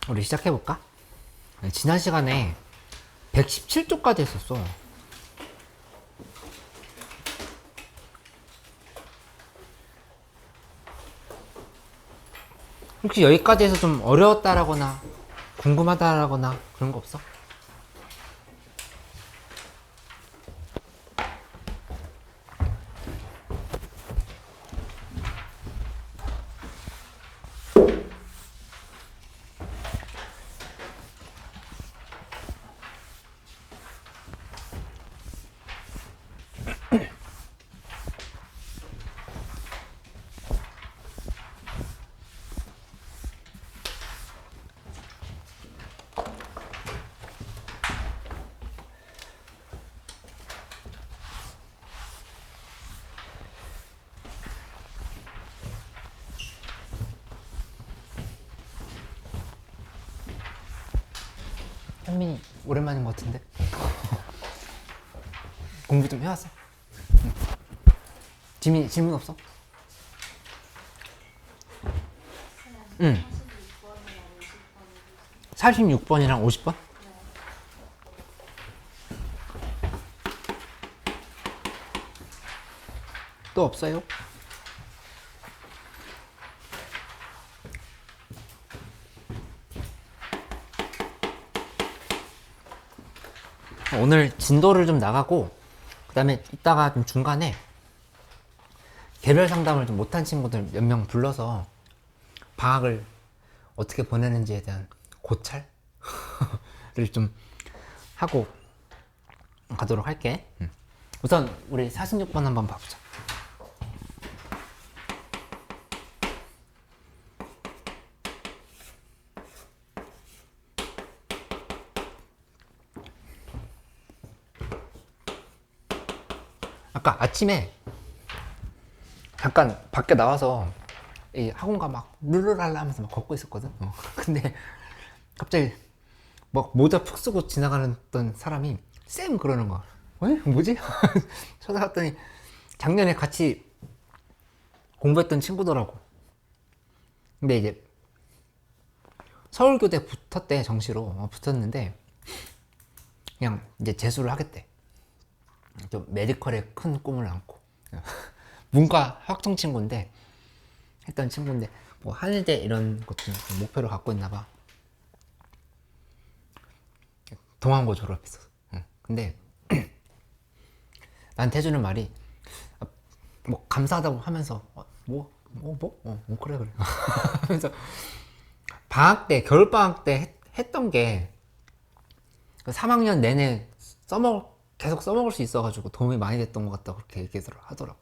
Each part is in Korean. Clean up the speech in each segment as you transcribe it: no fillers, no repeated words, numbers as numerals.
우리 시작해볼까? 지난 시간에 117쪽까지 했었어. 혹시 여기까지 해서 좀 어려웠다라거나 궁금하다라거나 그런 거 없어? 현민이 오랜만인 것 같은데? 공부 좀 해왔어? 응. 지민이 질문 없어? 응. 46번이랑 50번? 또 없어요? 오늘 진도를 좀 나가고 그 다음에 이따가 좀 중간에 개별 상담을 좀 못한 친구들 몇 명 불러서 방학을 어떻게 보내는지에 대한 고찰을 좀 하고 가도록 할게. 우선 우리 46번 한번 봐보자. 아까 아침에 잠깐 밖에 나와서 이 학원가 막 룰루랄라 하면서 막 걷고 있었거든. 근데 갑자기 막 모자 푹 쓰고 지나가는 어떤 사람이 쌤 그러는 거야. 왜? 뭐지? 쳐다봤더니 작년에 같이 공부했던 친구더라고. 근데 이제 서울교대 붙었대. 정시로 붙었는데 그냥 이제 재수를 하겠대. 좀 메디컬에 큰 꿈을 안고 문과 학종 친구인데 했던 친구인데 뭐 한의대 이런 것도 목표를 갖고 있나 봐. 동안고 졸업했어. 근데 나한테 해주는 말이 뭐 감사하다고 하면서 그래 하면서 방학 때 겨울방학 때 했던 게 3학년 내내 계속 써먹을 수 있어가지고 도움이 많이 됐던 것 같다 그렇게 얘기하더라고.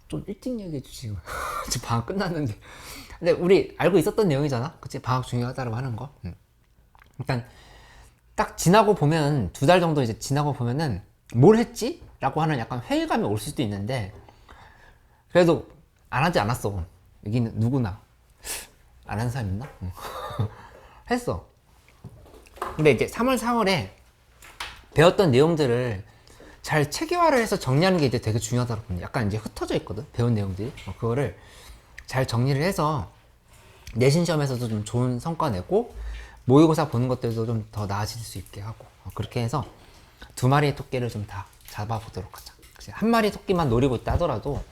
좀 일찍 얘기해 주지. 지금 방학 끝났는데. 근데 우리 알고 있었던 내용이잖아. 그치? 방학 중요하다고 하는 거. 일단 딱 지나고 보면 2달 정도 이제 지나고 보면은 뭘 했지? 라고 하는 약간 회의감이 올 수도 있는데 그래도 안 하지 않았어. 여기는 누구나 안 한 사람 있나? 했어. 근데 이제 3월 4월에 배웠던 내용들을 잘 체계화를 해서 정리하는 게 이제 되게 중요하다고. 약간 이제 흩어져 있거든, 배운 내용들이. 그거를 잘 정리를 해서 내신 시험에서도 좀 좋은 성과 내고 모의고사 보는 것들도 좀 더 나아질 수 있게 하고 그렇게 해서 2마리의 토끼를 좀 다 잡아보도록 하자. 한 마리 토끼만 노리고 있다 하더라도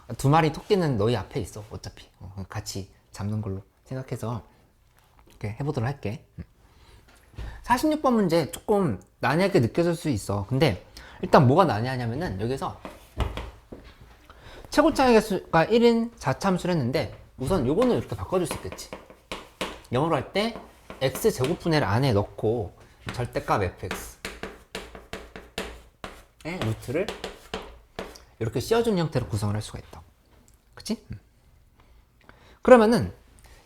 2마리 토끼는 너희 앞에 있어. 어차피 같이 잡는 걸로 생각해서 이렇게 해보도록 할게. 46번 문제 조금 난해하게 느껴질 수 있어. 근데 일단 뭐가 난해하냐면은 여기서 최고차의 개수가 1인 4참수를 했는데 우선 요거는 이렇게 바꿔줄 수 있겠지. 영어로 할 때 x제곱분해를 안에 넣고 절대값 fx의 루트를 이렇게 씌워준 형태로 구성을 할 수가 있다. 그치? 그러면은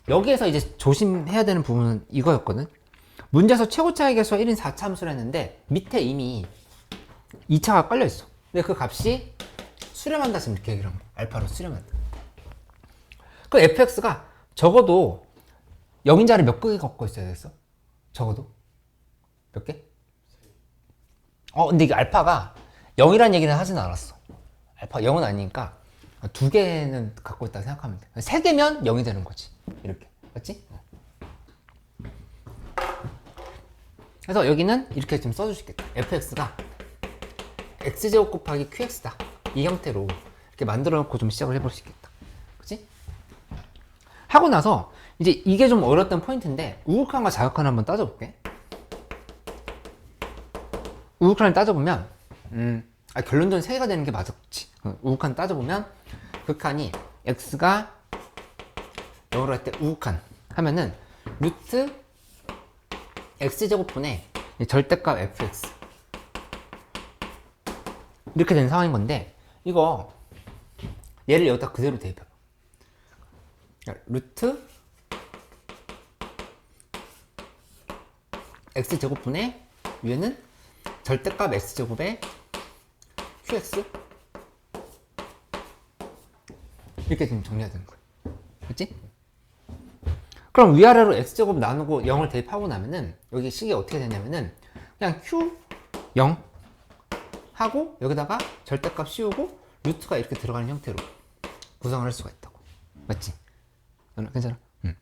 여기에서 이제 조심해야 되는 부분은 이거였거든. 문제에서 최고차의 개수가 1인 4참수를 했는데 밑에 이미 2차가 깔려있어. 근데 그 값이 수렴한다 지금 이렇게 얘기를 한 거야. 알파로 수렴한다. 그 fx가 적어도 0인자를 몇 개 갖고 있어야 되겠어? 적어도 몇 개? 근데 이게 알파가 0이라는 얘기는 하진 않았어. 알파 0은 아니니까 2개는 갖고 있다고 생각하면 돼. 3개면 0이 되는 거지. 이렇게 맞지? 그래서 여기는 이렇게 좀 써줄 수 있겠다. fx가 x제곱 곱하기 qx다. 이 형태로 이렇게 만들어 놓고 좀 시작을 해볼 수 있겠다. 그치? 하고 나서 이제 이게 좀 어려웠던 포인트인데 우극한과 자극한 한번 따져볼게. 우극한을 따져보면 결론적으로 3개가 되는 게 맞았지. 우극한 따져보면 극한이 x가 0으로 할 때 우극한 하면은 루트 x제곱분의 절대값 fx 이렇게 된 상황인 건데, 이거 얘를 여기다 그대로 대입해봐. 루트 x제곱분의 위에는 절대값 x제곱의 qx 이렇게 좀 정리가 되는 거야. 그치? 그럼 위아래로 x제곱 나누고 0을 대입하고 나면은 여기 식이 어떻게 되냐면은 그냥 q0 하고 여기다가 절대값 씌우고 루트가 이렇게 들어가는 형태로 구성을 할 수가 있다고. 맞지? 괜찮아? 그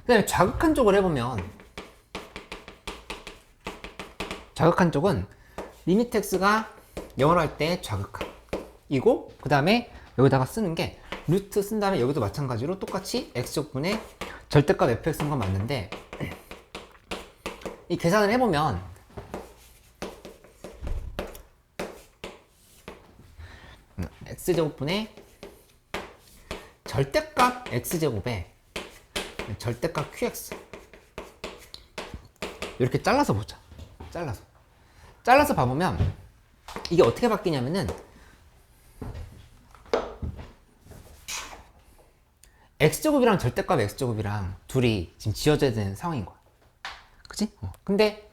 다음에 자극한 쪽을 해보면, 자극한 쪽은 리미트 x가 0을 할 때 자극한 이고, 그 다음에 여기다가 쓰는 게 루트 쓴 다음에 여기도 마찬가지로 똑같이 x제곱분의 절대값 fx인 건 맞는데, 이 계산을 해보면 x제곱분의 절대값 x제곱에 절대값 qx 이렇게 잘라서 보자. 잘라서 봐보면 이게 어떻게 바뀌냐면은 x제곱이랑 절대값 x제곱이랑 둘이 지금 지어져야 되는 상황인 거야. 그치? 근데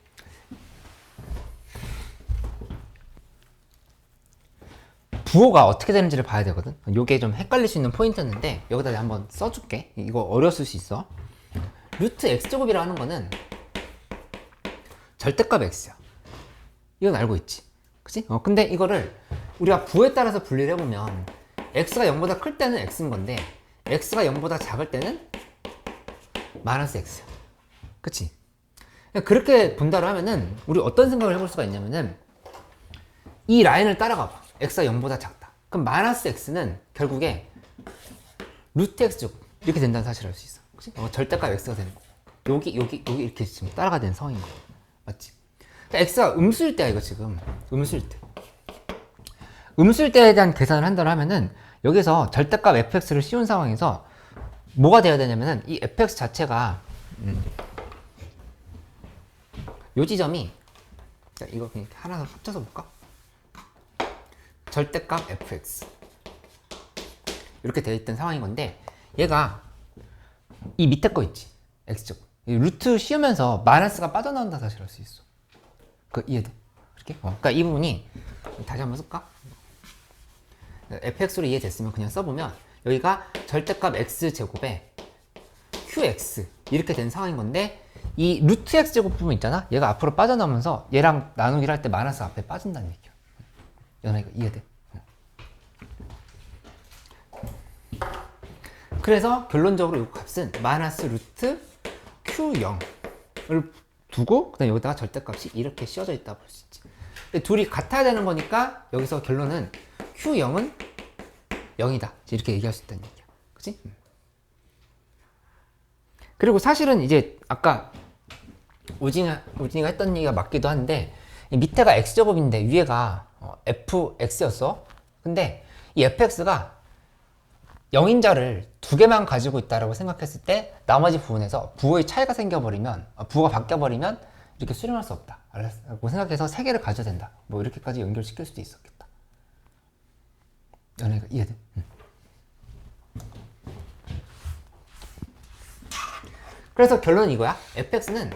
부호가 어떻게 되는지를 봐야 되거든. 요게 좀 헷갈릴 수 있는 포인트였는데 여기다 한번 써줄게. 이거 어려웠을 수 있어. 루트 x제곱이라 하는 거는 절대값 x야. 이건 알고 있지. 그치? 근데 이거를 우리가 부호에 따라서 분리를 해보면 x가 0보다 클 때는 x인 건데 x가 0보다 작을 때는 마이너스 x야. 그치? 그렇게 분다를 하면은 우리 어떤 생각을 해볼 수가 있냐면은 이 라인을 따라가 봐. x가 0보다 작다. 그럼 마이너스 x는 결국에 루트 x제곱 이렇게 된다는 사실을 알 수 있어. 그치? 절대값 x가 되는 거. 여기 이렇게 지금 따라가 되는 상황인 거. 맞지? 그러니까 x가 음수일 때야, 이거 지금. 음수일 때. 음수일 때에 대한 계산을 한다고 하면은 여기서 절대값 fx를 씌운 상황에서 뭐가 돼야 되냐면은 이 fx 자체가 요 지점이, 자, 이거 그냥 하나 합쳐서 볼까? 절대값 fx 이렇게 되어 있던 상황인 건데, 얘가 이 밑에 거 있지, x제곱 루트 씌우면서 마이너스가 빠져나온다 사실을 알 수 있어. 그 이해돼? 이렇게? 그러니까 이 부분이 다시 한번 쓸까? fx로 이해됐으면 그냥 써보면 여기가 절대값 x제곱에 qx 이렇게 된 상황인 건데, 이 루트 x제곱 부분 있잖아, 얘가 앞으로 빠져나오면서 얘랑 나누기를 할 때 마이너스 앞에 빠진다는 얘기야. 연아, 이거 이해돼? 그래서 결론적으로 이 값은 마이너스 루트 q0을 두고 그다음 여기다가 절대값이 이렇게 씌워져 있다 볼 수 있지. 근데 둘이 같아야 되는 거니까 여기서 결론은 q0은 0이다 이렇게 얘기할 수 있다는 얘기야. 그치? 그리고 사실은 이제 아까 우진이가 했던 얘기가 맞기도 한데, 이 밑에가 x제곱인데 위에가 fx였어. 근데 이 fx가 0인자를 두 개만 가지고 있다라고 생각했을 때 나머지 부분에서 부호의 차이가 생겨버리면, 부호가 바뀌어버리면 이렇게 수렴할 수 없다 라고 생각해서 세 개를 가져야 된다, 뭐 이렇게까지 연결시킬 수도 있었겠다. 연애가 이해돼? 그래서 결론은 이거야. fx는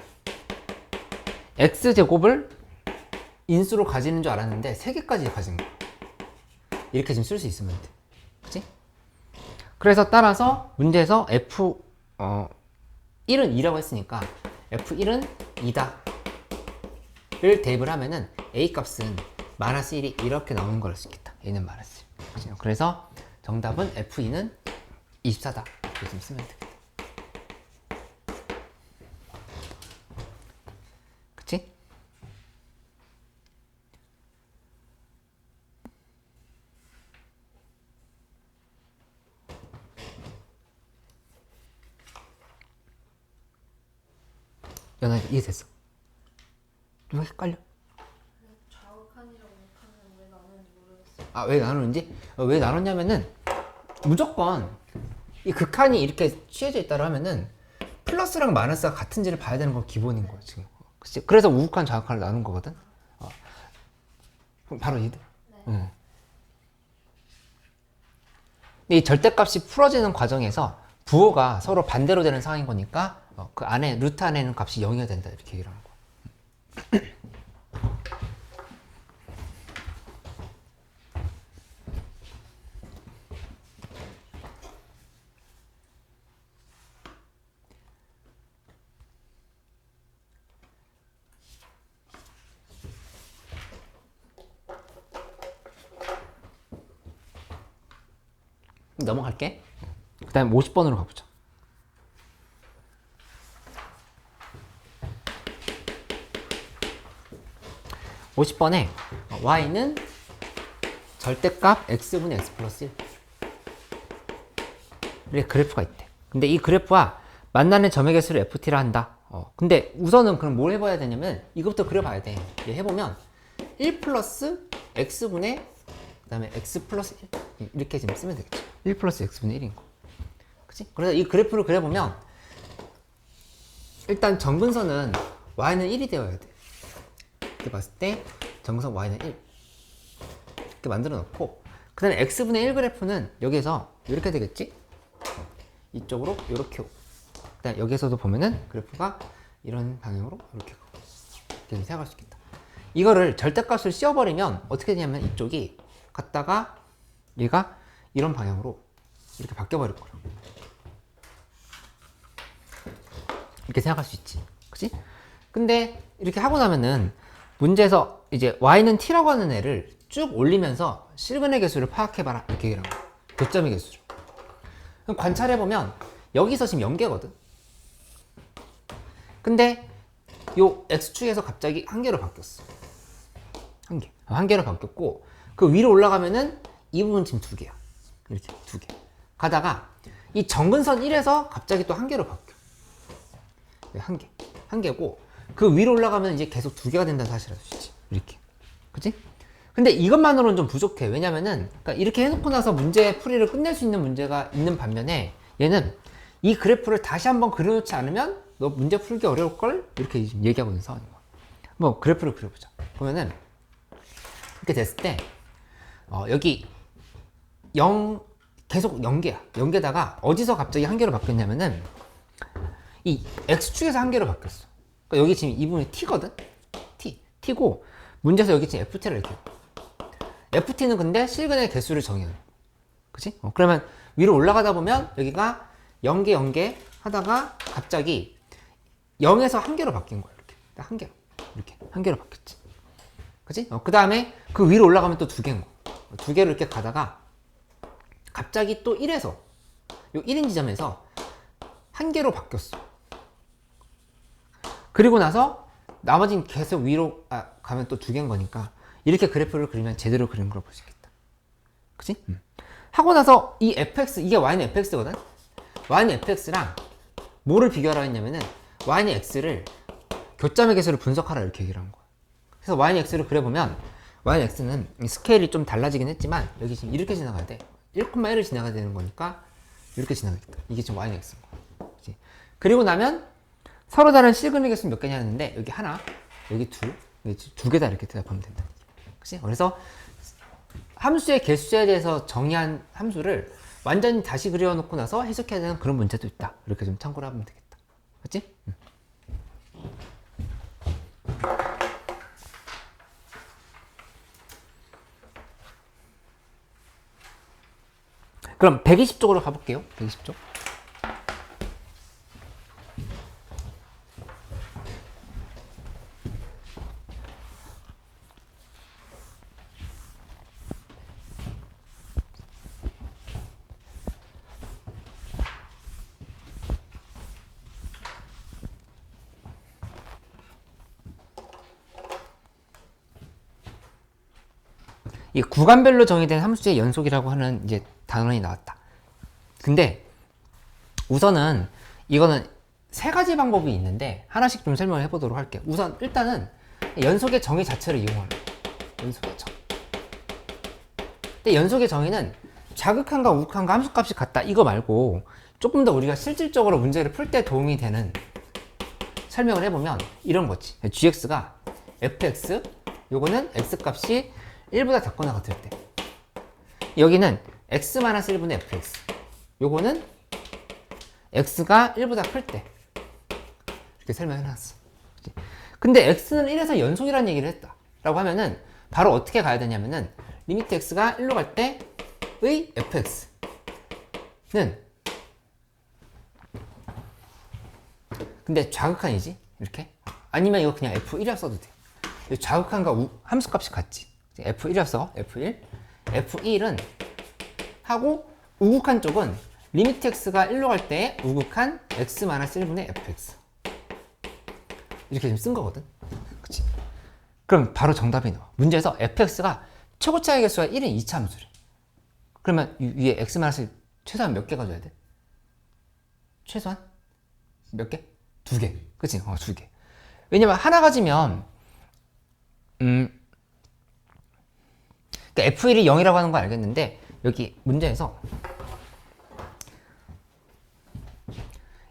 x제곱을 인수로 가지는 줄 알았는데 3개까지 가진 거야. 이렇게 좀 쓸 수 있으면 돼. 그치? 그래서 따라서 문제에서 f 1은 2라고 했으니까 f1은 2다 를 대입을 하면은 a 값은 마이너스 1이 이렇게 나오는 걸 알 수 있겠다. a는 마이너스 1. 그치? 그래서 정답은 f2는 24다 이렇게 좀 쓰면 되겠다. 연아 이해됐어? 좀 헷갈려? 좌우칸이랑 우칸은 왜 나는지 모르겠어. 아, 왜 나누는지? 왜 나눴냐면은 무조건 이 극한이 이렇게 취해져 있다고 하면은 플러스랑 마이너스가 같은지를 봐야 되는 건 기본인 거야 지금. 그치? 그래서 우극한 좌극한을 나눈 거거든. 그럼 바로 이해돼? 네. 응. 근데 이 절대값이 풀어지는 과정에서 부호가 서로 반대로 되는 상황인 거니까 그 안에 루트 안에 있는 값이 0이어야 된다 이렇게 얘기를 하는 거야. 넘어갈게. 그 다음에 50번으로 가보자. 50번에 y는 절대값 x분의 x 플러스 1 이렇게 그래프가 있대. 근데 이 그래프와 만나는 점의 개수를 ft라 한다. 근데 우선은 그럼 뭘 해봐야 되냐면 이것부터 그려봐야 돼. 해보면 1 플러스 x분의 그 다음에 x 플러스 1 이렇게 지금 쓰면 되겠지. 1 플러스 x분의 1인 거. 그치? 그래서 이 그래프를 그려보면 일단 정근선은 y는 1이 되어야 돼. 이렇게 봤을 때 정근선 y는 1 이렇게 만들어 놓고 그 다음에 x분의 1 그래프는 여기에서 이렇게 되겠지? 이쪽으로 이렇게 오고 그 다음에 여기에서도 보면은 그래프가 이런 방향으로 이렇게 가고 이렇게 생각할 수 있겠다. 이거를 절대값을 씌워버리면 어떻게 되냐면 이쪽이 갔다가 얘가 이런 방향으로 이렇게 바뀌어버릴 거라고. 이렇게 생각할 수 있지. 그치? 근데 이렇게 하고 나면은 문제에서 이제 y는 t라고 하는 애를 쭉 올리면서 실근의 개수를 파악해봐라. 이렇게 얘기를 한 거야. 교점의 개수죠. 그럼 관찰해보면 여기서 지금 0개거든. 근데 요 x축에서 갑자기 한 개로 바뀌었어. 한 개로 바뀌었고 그 위로 올라가면은 이 부분 지금 두 개야. 이렇게 두 개. 가다가 이 정근선 1에서 갑자기 또 한 개로 바뀌어. 한 개고 그 위로 올라가면 이제 계속 두 개가 된다는 사실을 알 수 있지. 이렇게. 그치? 근데 이것만으로는 좀 부족해. 왜냐면은 그러니까 이렇게 해놓고 나서 문제 풀이를 끝낼 수 있는 문제가 있는 반면에 얘는 이 그래프를 다시 한번 그려놓지 않으면 너 문제 풀기 어려울걸? 이렇게 얘기하고 있는 상황인 거야. 뭐 그래프를 그려보자. 보면은 이렇게 됐을 때 여기 0 계속 0개야. 0개다가 어디서 갑자기 한 개로 바뀌었냐면은 이 x축에서 한 개로 바뀌었어. 그러니까 여기 지금 이 부분이 t거든? t고 문제에서 여기 지금 ft를 이렇게 ft는 근데 실근의 개수를 정해요. 그치? 그러면 위로 올라가다 보면 여기가 0개 0개 하다가 갑자기 0에서 한 개로 바뀐 거야. 이렇게 한 개로 이렇게 한 개로 바뀌었지. 그치? 그 다음에 그 위로 올라가면 또 두 개인 거. 두 개로 이렇게 가다가 갑자기 또 1에서 요 1인 지점에서 한 개로 바뀌었어. 그리고 나서 나머지는 계속 위로 가면 또 두 개인 거니까 이렇게 그래프를 그리면 제대로 그린 걸 볼 수 있겠다. 그치? 하고 나서 이 fx, 이게 y는 fx거든? y는 fx랑 뭐를 비교하라 했냐면은 y는 x를 교점의 개수를 분석하라 이렇게 얘기를 한 거야. 그래서 y는 x를 그려보면 y는 x는 스케일이 좀 달라지긴 했지만 여기 지금 이렇게 지나가야 돼. 1,1을 지나가야 되는 거니까 이렇게 지나가겠다. 이게 지금 y는 x인 거야. 그치? 그리고 나면 서로 다른 실근의 개수는 몇 개냐 했는데 여기 하나, 여기 두 개다 이렇게 대답하면 된다. 그치? 그래서 함수의 개수에 대해서 정의한 함수를 완전히 다시 그려놓고 나서 해석해야 되는 그런 문제도 있다. 이렇게 좀 참고를 하면 되겠다. 그치? 그럼 120쪽으로 가볼게요. 120쪽. 이 구간별로 정의된 함수의 연속이라고 하는 이제 단원이 나왔다. 근데 우선은 이거는 세 가지 방법이 있는데 하나씩 좀 설명을 해보도록 할게요. 우선 일단은 연속의 정의 자체를 이용하는 거예요. 연속의 정. 근데 연속의 정의는 자극한과 우극한과 함수값이 같다 이거 말고 조금 더 우리가 실질적으로 문제를 풀 때 도움이 되는 설명을 해보면 이런 거지. gx가 fx, 요거는 x값이 1보다 작거나 같을 때, 여기는 x-1분의 fx, 요거는 x가 1보다 클 때, 이렇게 설명해놨어. 근데 x는 1에서 연속이라는 얘기를 했다 라고 하면은 바로 어떻게 가야 되냐면은 리미트 x가 1로 갈 때의 fx는 근데 좌극한이지 이렇게, 아니면 이거 그냥 f1이라 써도 돼. 좌극한과 함수값이 같지. f1이라서 f1, f1은 하고 우극한 쪽은 리미트 x가 1로 갈 때 우극한 x-1분의 fx 이렇게 지금 쓴 거거든. 그치? 그럼 바로 정답이 나와. 문제에서 fx가 최고 차의 개수가 1인 2차 함수래. 그러면 위에 x-1 최소한 몇 개 가져야 돼? 최소한 몇 개? 2개. 그치? 2개. 왜냐면 하나 가지면 그러니까 f1이 0이라고 하는 거 알겠는데 여기 문제에서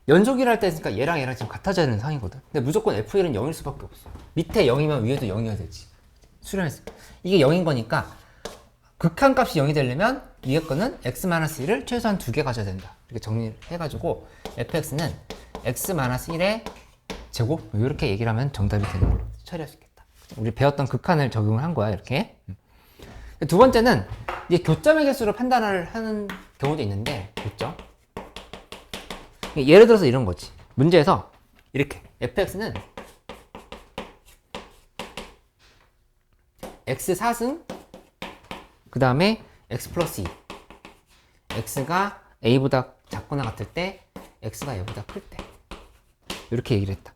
연속이라 할 때 했으니까 얘랑 지금 같아져야 되는 상황이거든. 근데 무조건 f1은 0일 수밖에 없어. 밑에 0이면 위에도 0이어야 되지. 수렴했어. 이게 0인 거니까 극한값이 0이 되려면 위에 거는 x-1을 최소한 2개 가져야 된다. 이렇게 정리를 해가지고 fx는 x-1의 제곱 이렇게 얘기를 하면 정답이 되는 걸로 처리할 수 있겠다. 우리 배웠던 극한을 적용을 한 거야 이렇게. 두 번째는 이제 교점의 개수로 판단을 하는 경우도 있는데, 교점. 예를 들어서 이런 거지. 문제에서 이렇게 fx는 x 4승 그 다음에 x 플러스 2, x가 a보다 작거나 같을 때 x가 a보다 클 때 이렇게 얘기를 했다.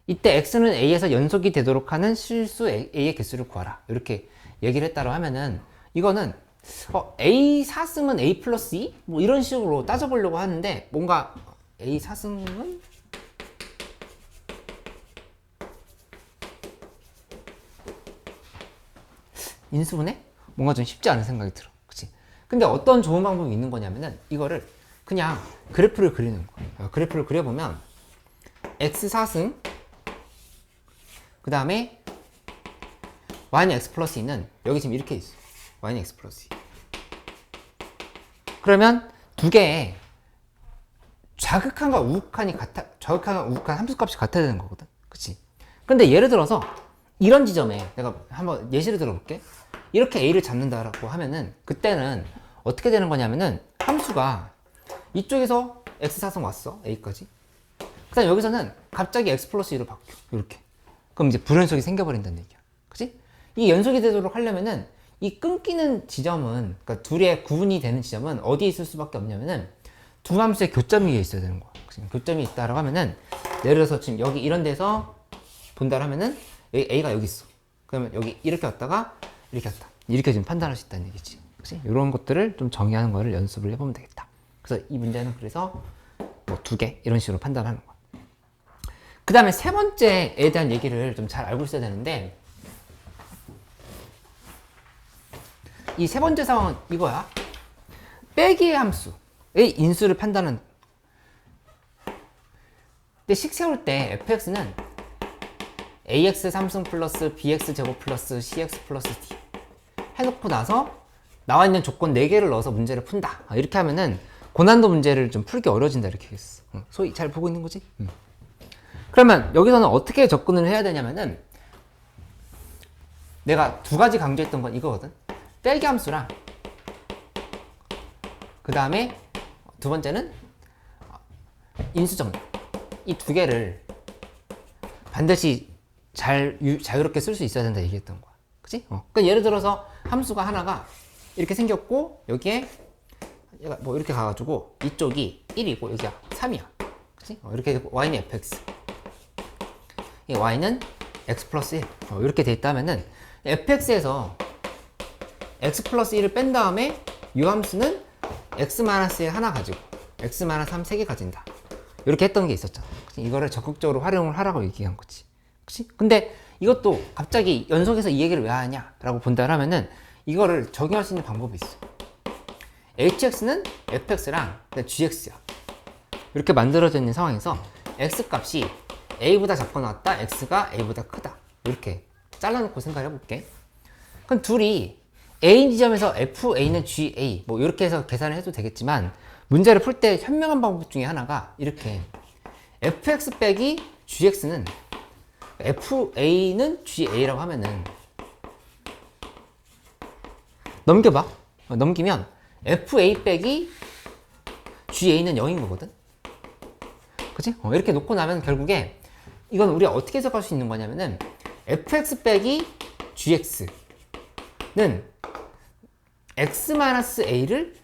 이때 x는 a에서 연속이 되도록 하는 실수 a의 개수를 구하라 이렇게 얘기를 했다고 하면은 이거는 a 4승은 a 플러스 2? 뭐 이런 식으로 따져보려고 하는데 뭔가 a 4승은 인수분해? 뭔가 좀 쉽지 않은 생각이 들어. 그치? 근데 어떤 좋은 방법이 있는 거냐면은 이거를 그냥 그래프를 그리는 거야. 그래프를 그려보면 x 4승 그 다음에 y는 x 플러스 2는 여기 지금 이렇게 있어. y는 x 플러스 2. 그러면 두 개의 좌극한과 우극한이 같아, 좌극한과 우극한 함수값이 같아야 되는 거거든. 그치? 근데 예를 들어서 이런 지점에 내가 한번 예시를 들어볼게. 이렇게 a를 잡는다라고 하면은 그때는 어떻게 되는 거냐면은 함수가 이쪽에서 x4승 왔어. a까지. 그 다음 여기서는 갑자기 x 플러스 2로 바뀌어. 이렇게. 그럼 이제 불연속이 생겨버린다는 얘기야. 그치? 이 연속이 되도록 하려면은 이 끊기는 지점은, 그러니까 둘의 구분이 되는 지점은 어디에 있을 수밖에 없냐면은 두 함수의 교점이 있어야 되는 거야. 그치? 교점이 있다라고 하면은 예를 들어서 지금 여기 이런 데서 본다라 하면은 여기 a가 여기 있어. 그러면 여기 이렇게 왔다가 이렇게 왔다. 이렇게 지금 판단할 수 있다는 얘기지. 그치? 이런 것들을 좀 정의하는 거를 연습을 해보면 되겠다. 그래서 이 문제는 그래서 뭐 2개 이런 식으로 판단하는 거야. 그 다음에 세 번째에 대한 얘기를 좀 잘 알고 있어야 되는데, 이 세 번째 상황은 이거야. 빼기의 함수의 인수를 판단하는. 근데 식 세울 때 fx는 ax 3승 플러스 bx 제곱 플러스 cx 플러스 d 해놓고 나서 나와 있는 조건 4개를 넣어서 문제를 푼다. 이렇게 하면은 고난도 문제를 좀 풀기 어려워진다 이렇게 했어. 소위 잘 보고 있는 거지? 그러면 여기서는 어떻게 접근을 해야 되냐면은 내가 두 가지 강조했던 건 이거거든. 빼기 함수랑 그 다음에 두 번째는 인수정리. 이 두 개를 반드시 자유롭게 쓸 수 있어야 된다 얘기했던 거야. 그치? 그러니까 예를 들어서 함수가 하나가 이렇게 생겼고 여기에 얘가 뭐 이렇게 가가지고 이쪽이 1이고 여기가 3이야. 그치? 이렇게 y는 fx, 이 y는 x 플러스 1 이렇게 돼 있다면은 fx에서 x 플러스 1을 뺀 다음에 이 함수는 x 마이너스 1 하나 가지고 x 마이너스 3 3개 가진다. 이렇게 했던 게 있었잖아. 그치? 이거를 적극적으로 활용을 하라고 얘기한 거지. 그치? 근데 이것도 갑자기 연속해서 이 얘기를 왜 하냐라고 본다 하면은 이거를 적용할 수 있는 방법이 있어. hx는 fx랑 gx야. 이렇게 만들어져 있는 상황에서 x 값이 a보다 작거나 같다, x가 a보다 크다. 이렇게 잘라놓고 생각을 해볼게. 그럼 둘이 A 지점에서 FA는 GA 뭐 이렇게 해서 계산을 해도 되겠지만 문제를 풀 때 현명한 방법 중에 하나가 이렇게 fx 빼기 gx는 FA는 GA라고 하면은 넘겨봐. 넘기면 FA 빼기 GA는 0인 거거든. 그치? 이렇게 놓고 나면 결국에 이건 우리가 어떻게 해석할 수 있는 거냐면은 fx 빼기 gx는 x-a를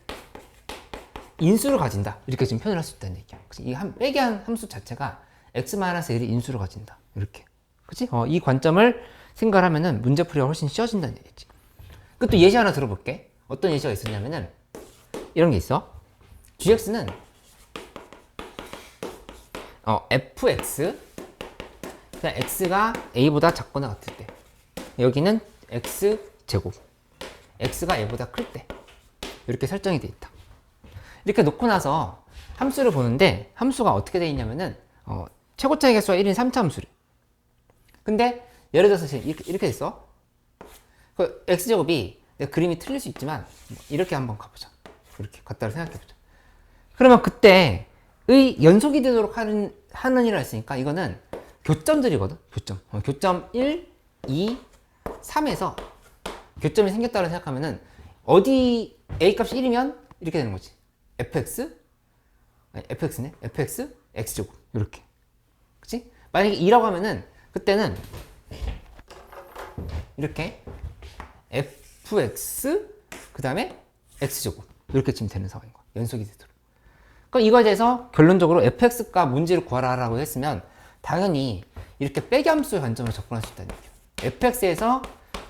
인수를 가진다. 이렇게 지금 표현을 할 수 있다는 얘기야. 그치? 이 빼기 한 함수 자체가 x-a를 인수를 가진다. 이렇게. 그치? 이 관점을 생각하면은 문제풀이가 훨씬 쉬워진다는 얘기지. 그 또 예시 하나 들어볼게. 어떤 예시가 있었냐면은 이런 게 있어. gx는 fx 그냥 x가 a보다 작거나 같을 때 여기는 x제곱 x가 a보다 클 때 이렇게 설정이 돼 있다. 이렇게 놓고 나서 함수를 보는데 함수가 어떻게 돼 있냐면은 최고 차이 개수가 1인 3차 함수래. 근데 예를 들어서 이렇게 됐어. 그 x제곱이 내 그림이 틀릴 수 있지만 이렇게 한번 가보자. 이렇게 갖다를 생각해보자. 그러면 그때의 연속이 되도록 하느니라 했으니까 이거는 교점들이거든. 교점 1, 2, 3에서 교점이 생겼다고 생각하면은 어디 a 값이 1이면 이렇게 되는 거지. fx네. fx x제곱 이렇게. 그치? 만약에 2라고 하면은 그때는 이렇게 fx 그 다음에 x제곱 이렇게 치면 되는 상황인 거야. 연속이 되도록. 그럼 이거에 대해서 결론적으로 fx가 뭔지를 구하라라고 했으면 당연히 이렇게 빼기 함수의 관점으로 접근할 수 있다는 얘기예요. fx에서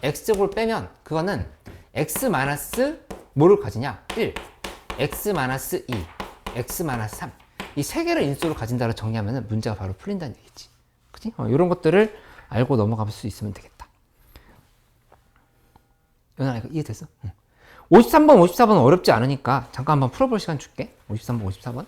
x제곱을 빼면 그거는 x 마이너스 뭐를 가지냐? 1, x 마이너스 2, x 마이너스 3 이 세 개를 인수로 가진다고 정리하면 문제가 바로 풀린다는 얘기지. 그치? 이런 것들을 알고 넘어갈 수 있으면 되겠다. 연아 이거 이해됐어? 53번, 54번 어렵지 않으니까 잠깐 한번 풀어볼 시간 줄게. 53번, 54번.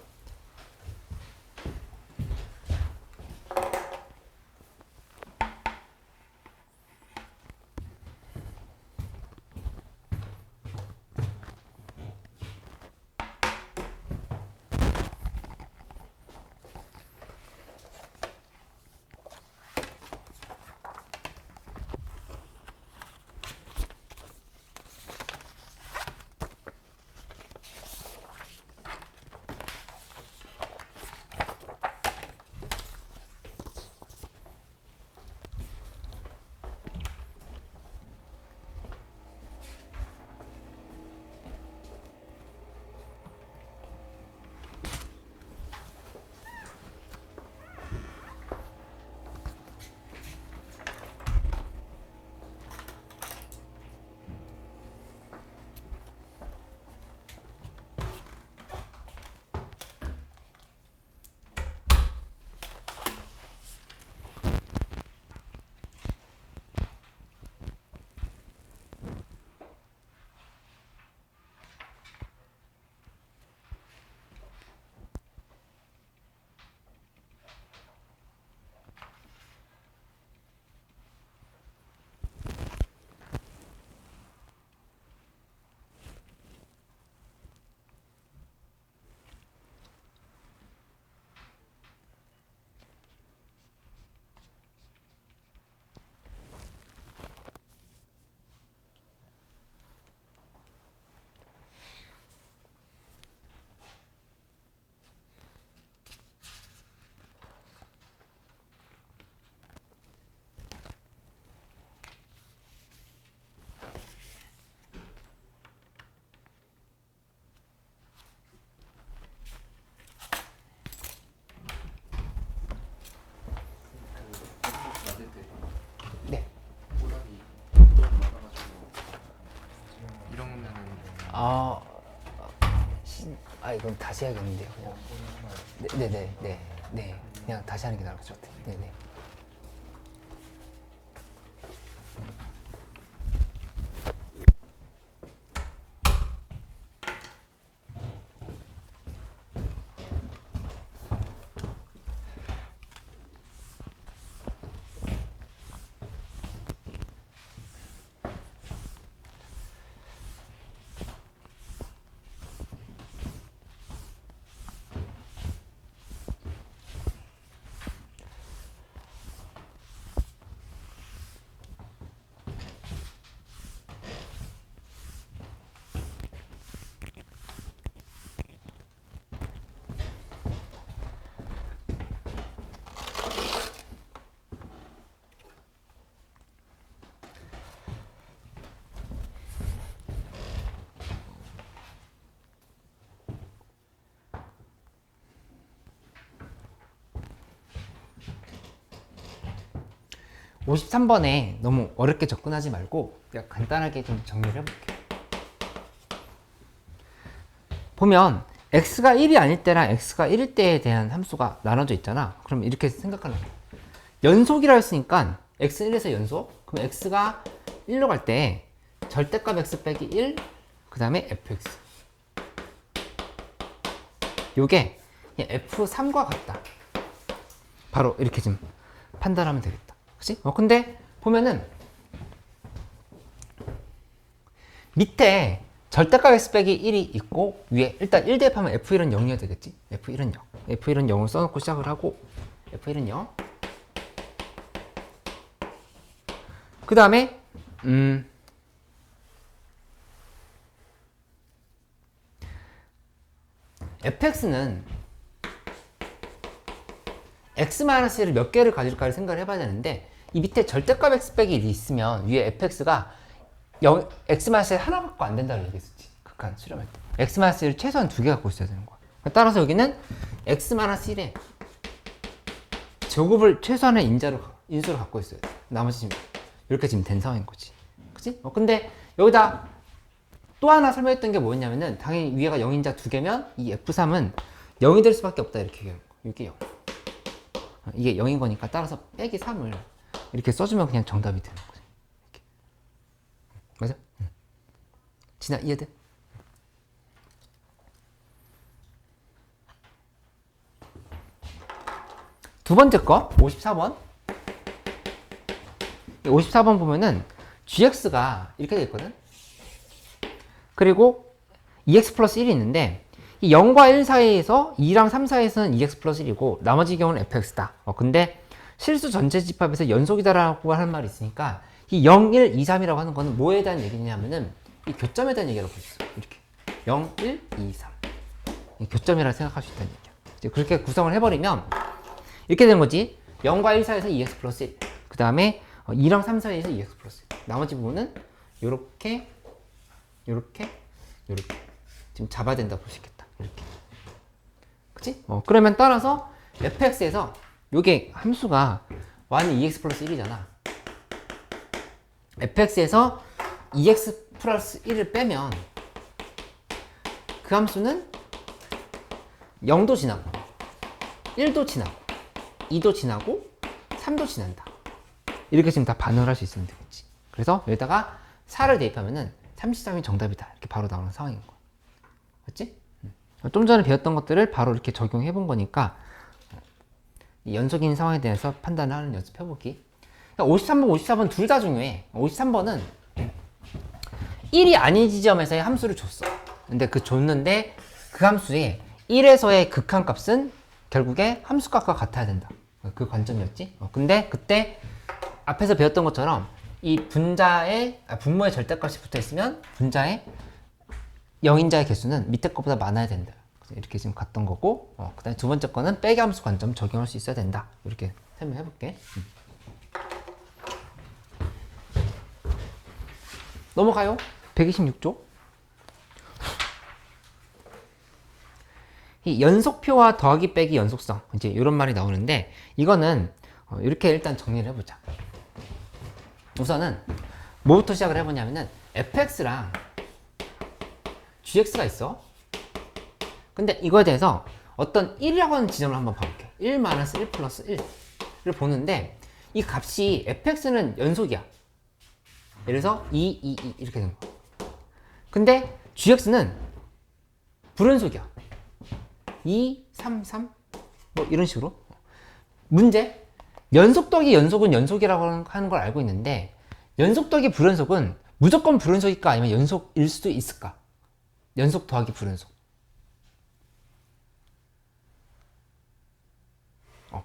네. 이러면은 이건 다시 해야겠는데요. 그냥. 네. 그냥 다시 하는 게 나을 것 같아요. 네네. (53번에) 너무 어렵게 접근하지 말고 그냥 간단하게 좀 정리를 해볼게요. 보면 x가 1이 아닐 때랑 x가 1일 때에 대한 함수가 나눠져 있잖아. 그럼 이렇게 생각하는 거야. 연속이라 했으니까 x1에서 연속, 그럼 x가 1로 갈 때 절대값 x 빼기 1, 그 다음에 fx. 요게 f3과 같다. 바로 이렇게 좀 판단하면 되겠다. 그치? 근데 보면은 밑에 절대값 x 빼기 1이 있고 위에 일단 1 대입하면 f1은 0이어야 되겠지? f1은 0. f1은 0을 써놓고 시작을 하고 f1은 0. 그 다음에 fx는 x-1을 몇 개를 가질까를 생각을 해봐야 되는데 이 밑에 절대값 x 빼기 1이 있으면 위에 fx가 x-1이 하나 갖고 안 된다고 얘기했었지. 극한 수렴할 때 x-1을 최소한 2개 갖고 있어야 되는 거야. 따라서 여기는 x-1에 제곱을 최소한의 인수를 갖고 있어야 돼. 나머지 지금 이렇게 지금 된 상황인 거지. 그치? 근데 여기다 또 하나 설명했던 게 뭐였냐면은 당연히 위에가 0인자 2개면 이 f3은 0이 될 수밖에 없다 이렇게 얘기하는 거야. 이게 0. 이게 0인 거니까 따라서 빼기 3을 이렇게 써주면 그냥 정답이 되는 거지. 이렇게. 맞아? 진아 이해돼? 두 번째 거 54번. 54번 보면은 gx가 이렇게 돼 있거든. 그리고 2x 플러스 1이 있는데 이 0과 1 사이에서 2랑 3 사이에서는 2x 플러스 1이고 나머지 경우는 fx다. 근데 실수 전체 집합에서 연속이다라고 하는 말이 있으니까 이 0, 1, 2, 3이라고 하는 거는 뭐에 대한 얘기냐면은 이 교점에 대한 얘기라고 볼 수 있어. 이렇게 0, 1, 2, 3 이 교점이라고 생각할 수 있다는 얘기야. 이제 그렇게 구성을 해버리면 이렇게 되는 거지. 0과 1 사이에서 2x 플러스 1, 그 다음에 2랑 3 사이에서 2x 플러스 1. 나머지 부분은 요렇게 지금 잡아야 된다고 볼 수 있겠다. 이렇게. 그치? 그러면 따라서 fx에서 요게 함수가 y는 2x 플러스 1이잖아. fx에서 2x 플러스 1을 빼면 그 함수는 0도 지나고 1도 지나고 2도 지나고 3도 지난다. 이렇게 지금 다 반응을 할 수 있으면 되겠지. 그래서 여기다가 4를 대입하면은 33이 정답이다. 이렇게 바로 나오는 상황인 거야. 맞지? 좀 전에 배웠던 것들을 바로 이렇게 적용해 본 거니까 이 연속인 상황에 대해서 판단을 하는 연습해보기. 53번, 54번 둘 다 중요해. 53번은 1이 아닌 지점에서의 함수를 줬어. 근데 줬는데 그 함수의 1에서의 극한값은 결국에 함수값과 같아야 된다. 그 관점이었지. 근데 그때 앞에서 배웠던 것처럼 이 분모의 절대값이 붙어 있으면 분자의 영인자의 개수는 밑에 것보다 많아야 된다. 이렇게 지금 갔던 거고, 그 다음에 두 번째 거는 빼기 함수 관점 적용할 수 있어야 된다. 이렇게 설명해 볼게. 넘어가요. 126조. 이 연속표와 더하기 빼기 연속성, 이제 이런 말이 나오는데 이거는 이렇게 일단 정리를 해보자. 우선은 뭐부터 시작을 해보냐면은 fx랑 gx가 있어. 근데 이거에 대해서 어떤 1이라고 하는 지점을 한번 봐볼게요. 1 마이너스 1 플러스 1을 보는데 이 값이 fx는 연속이야. 예를 들어서 2 이렇게 되는 거야. 근데 gx는 불연속이야. 2, 3, 3 뭐 이런 식으로. 문제, 연속 더하기 연속은 연속이라고 하는 걸 알고 있는데 연속 더하기 불연속은 무조건 불연속일까 아니면 연속일 수도 있을까? 연속 더하기 불연속.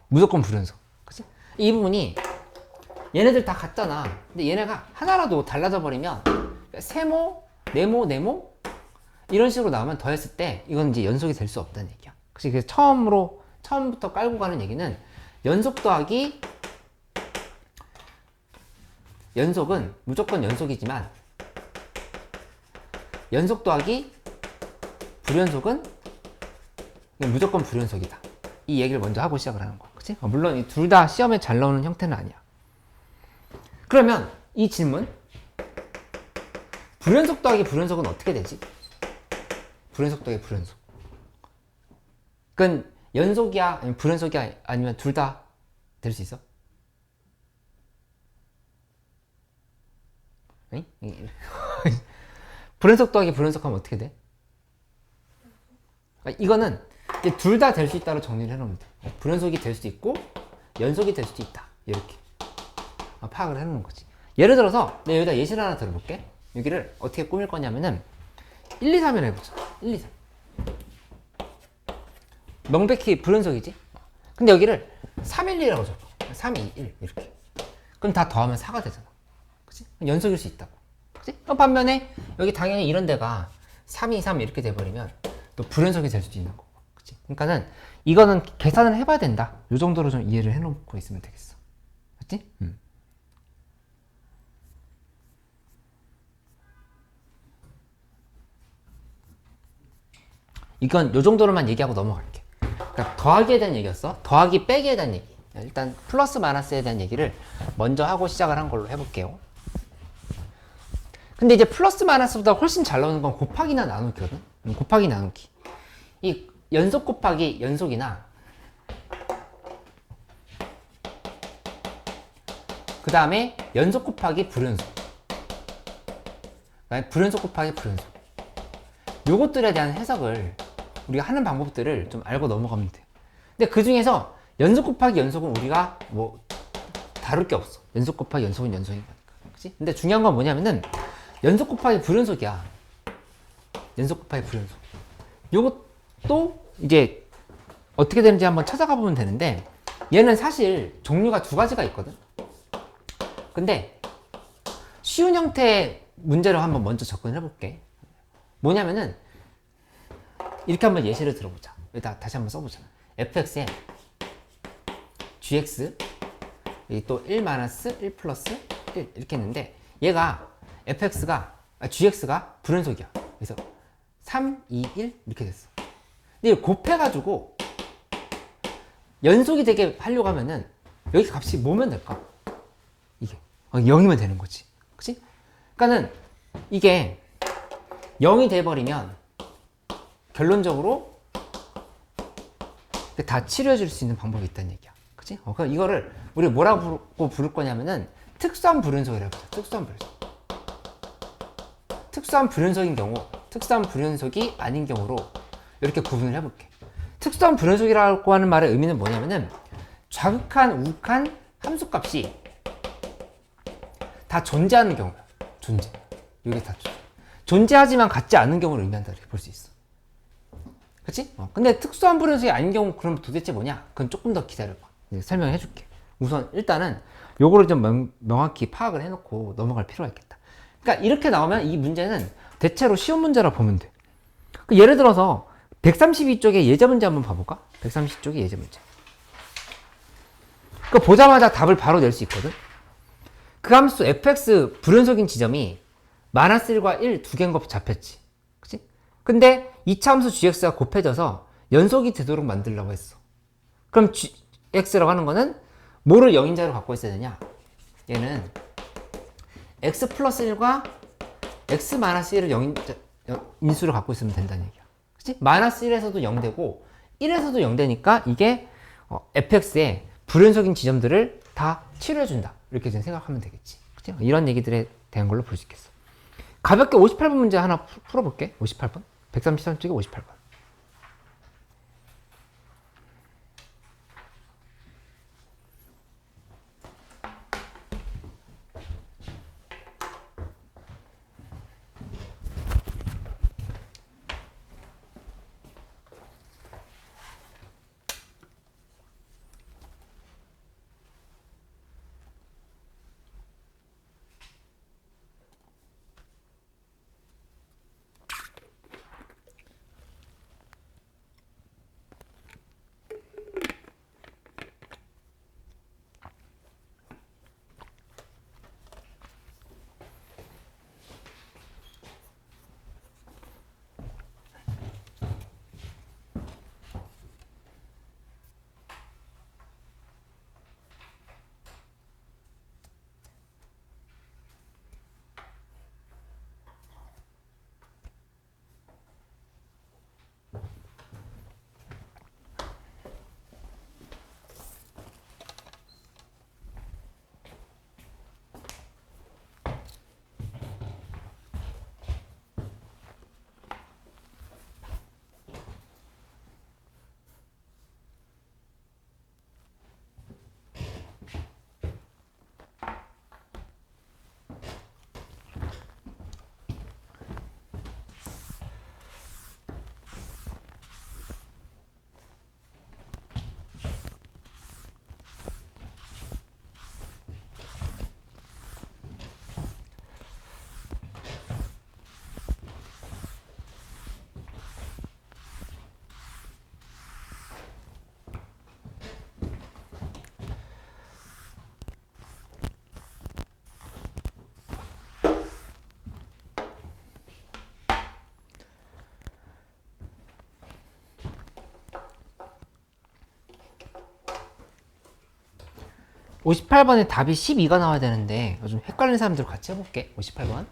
무조건 불연속. 그치? 이 부분이 얘네들 다 같잖아. 근데 얘네가 하나라도 달라져 버리면 세모, 네모, 네모 이런 식으로 나오면 더했을 때 이건 이제 연속이 될 수 없다는 얘기야. 그래서 처음부터 깔고 가는 얘기는 연속 더하기 연속은 무조건 연속이지만 연속 더하기 불연속은 무조건 불연속이다. 이 얘기를 먼저 하고 시작을 하는 거야. 그치? 물론 이 둘 다 시험에 잘 나오는 형태는 아니야. 그러면 이 질문, 불연속 더하기 불연속은 어떻게 되지? 불연속 더하기 불연속. 그건 연속이야 아니면 불연속이야 아니면 둘 다 될 수 있어? 응? 불연속 더하기 불연속 하면 어떻게 돼? 이거는 둘 다 될 수 있다로 정리를 해놓으면 돼. 불연속이 될 수도 있고 연속이 될 수도 있다. 이렇게 파악을 해놓는 거지. 예를 들어서 내가 여기다 예시를 하나 들어볼게. 여기를 어떻게 꾸밀 거냐면은 1, 2, 3이라 해보자. 1, 2, 3 명백히 불연속이지? 근데 여기를 3, 1, 2라고 적어. 3, 2, 1 이렇게. 그럼 다 더하면 4가 되잖아. 그치? 연속일 수 있다고. 그치? 반면에 여기 당연히 이런 데가 3, 2, 3 이렇게 돼버리면 또 불연속이 될 수도 있는 거고. 그치? 그러니까는 이거는 계산을 해봐야 된다. 이 정도로 좀 이해를 해놓고 있으면 되겠어. 맞지? 이건 이 정도로만 얘기하고 넘어갈게. 그러니까 더하기에 대한 얘기였어. 더하기 빼기에 대한 얘기. 일단 플러스 마이너스에 대한 얘기를 먼저 하고 시작을 한 걸로 해볼게요. 근데 이제 플러스 마이너스보다 훨씬 잘 나오는 건 곱하기나 나누기거든. 곱하기 나누기. 이 연속 곱하기 연속이나 그 다음에 연속 곱하기 불연속, 불연속 곱하기 불연속, 요것들에 대한 해석을 우리가 하는 방법들을 좀 알고 넘어가면 돼. 근데 그 중에서 연속 곱하기 연속은 우리가 뭐 다룰 게 없어. 연속 곱하기 연속은 연속이니까. 그치? 근데 중요한 건 뭐냐면은 연속 곱하기 불연속이야. 연속 곱하기 불연속. 요것도 이제 어떻게 되는지 한번 찾아가 보면 되는데 얘는 사실 종류가 두 가지가 있거든. 근데 쉬운 형태의 문제로 한번 먼저 접근해 볼게. 뭐냐면은 이렇게 한번 예시를 들어보자. 여기다 다시 한번 써보자. fx에 gx 또 1-1 플러스 1 이렇게 했는데 얘가 gx가 불연속이야. 그래서 3, 2, 1 이렇게 됐어. 근데 이걸 곱해가지고 연속이 되게 하려고 하면은 여기 값이 뭐면 될까? 이게 0이면 되는 거지. 그치? 그러니까는 이게 0이 돼버리면 결론적으로 다 치료해 줄 수 있는 방법이 있다는 얘기야. 그치? 그럼 이거를 우리 뭐라고 부를 거냐면은 특수한 불연속이라고 하자. 특수한 불연속. 특수한 불연속인 경우, 특수한 불연속이 아닌 경우로 이렇게 구분을 해볼게. 특수한 불연속이라고 하는 말의 의미는 뭐냐면은 좌극한, 우극한 함수값이 다 존재하는 경우야. 존재. 이게 다 존재하지만 같지 않은 경우를 의미한다 이렇게 볼 수 있어. 그치? 근데 특수한 불연속이 아닌 경우 그럼 도대체 뭐냐? 그건 조금 더 기다려봐. 설명해 줄게. 우선 일단은 요거를 좀 명확히 파악을 해놓고 넘어갈 필요가 있겠다. 그러니까 이렇게 나오면 이 문제는 대체로 쉬운 문제라 보면 돼. 예를 들어서 132쪽의 예제 문제 한번 봐볼까? 130쪽의 예제 문제. 보자마자 답을 바로 낼 수 있거든? 그 함수 fx 불연속인 지점이 -1과 1 두 개인 거 잡혔지. 그치? 근데 2차 함수 gx가 곱해져서 연속이 되도록 만들려고 했어. 그럼 gx라고 하는 거는 뭐를 0인자로 갖고 있어야 되냐? 얘는 x 플러스 1과 x 마이너스 1을 인수를 갖고 있으면 된다는 얘기야. 그치? 마이너스 1에서도 0 되고 1에서도 0 되니까 이게 fx의 불연속인 지점들을 다 치료해준다. 이렇게 생각하면 되겠지. 그치? 이런 얘기들에 대한 걸로 볼 수 있겠어. 가볍게 58번 문제 하나 풀어볼게. 58번. 133쪽에 58번. 오십팔 번에 답이 12가 나와야 되는데 요즘 헷갈리는 사람들 같이 해볼게. 58번.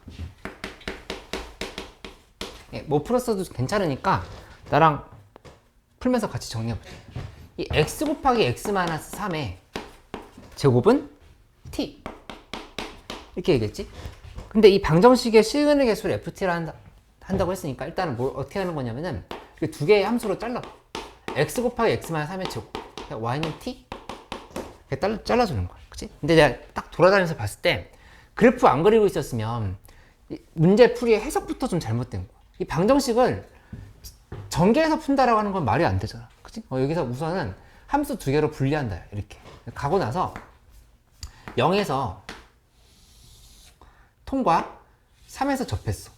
뭐 풀었어도 괜찮으니까 나랑 풀면서 같이 정리해보자. 이 x 곱하기 x-3의 제곱은 t 이렇게 얘기했지? 근데 이 방정식의 실근의 개수를 ft라 한다고 했으니까 일단은 뭘 어떻게 하는 거냐면은 두 개의 함수로 잘라봐. x 곱하기 x-3의 제곱 y는 t 이렇게 잘라주는 거야. 그치? 근데 내가 딱 돌아다니면서 봤을 때 그래프 안 그리고 있었으면 문제 풀이의 해석부터 좀 잘못된 거야. 이 방정식을 전개해서 푼다라고 하는 건 말이 안 되잖아. 그치? 여기서 우선은 함수 두 개로 분리한다. 이렇게. 가고 나서 0에서 통과 3에서 접했어.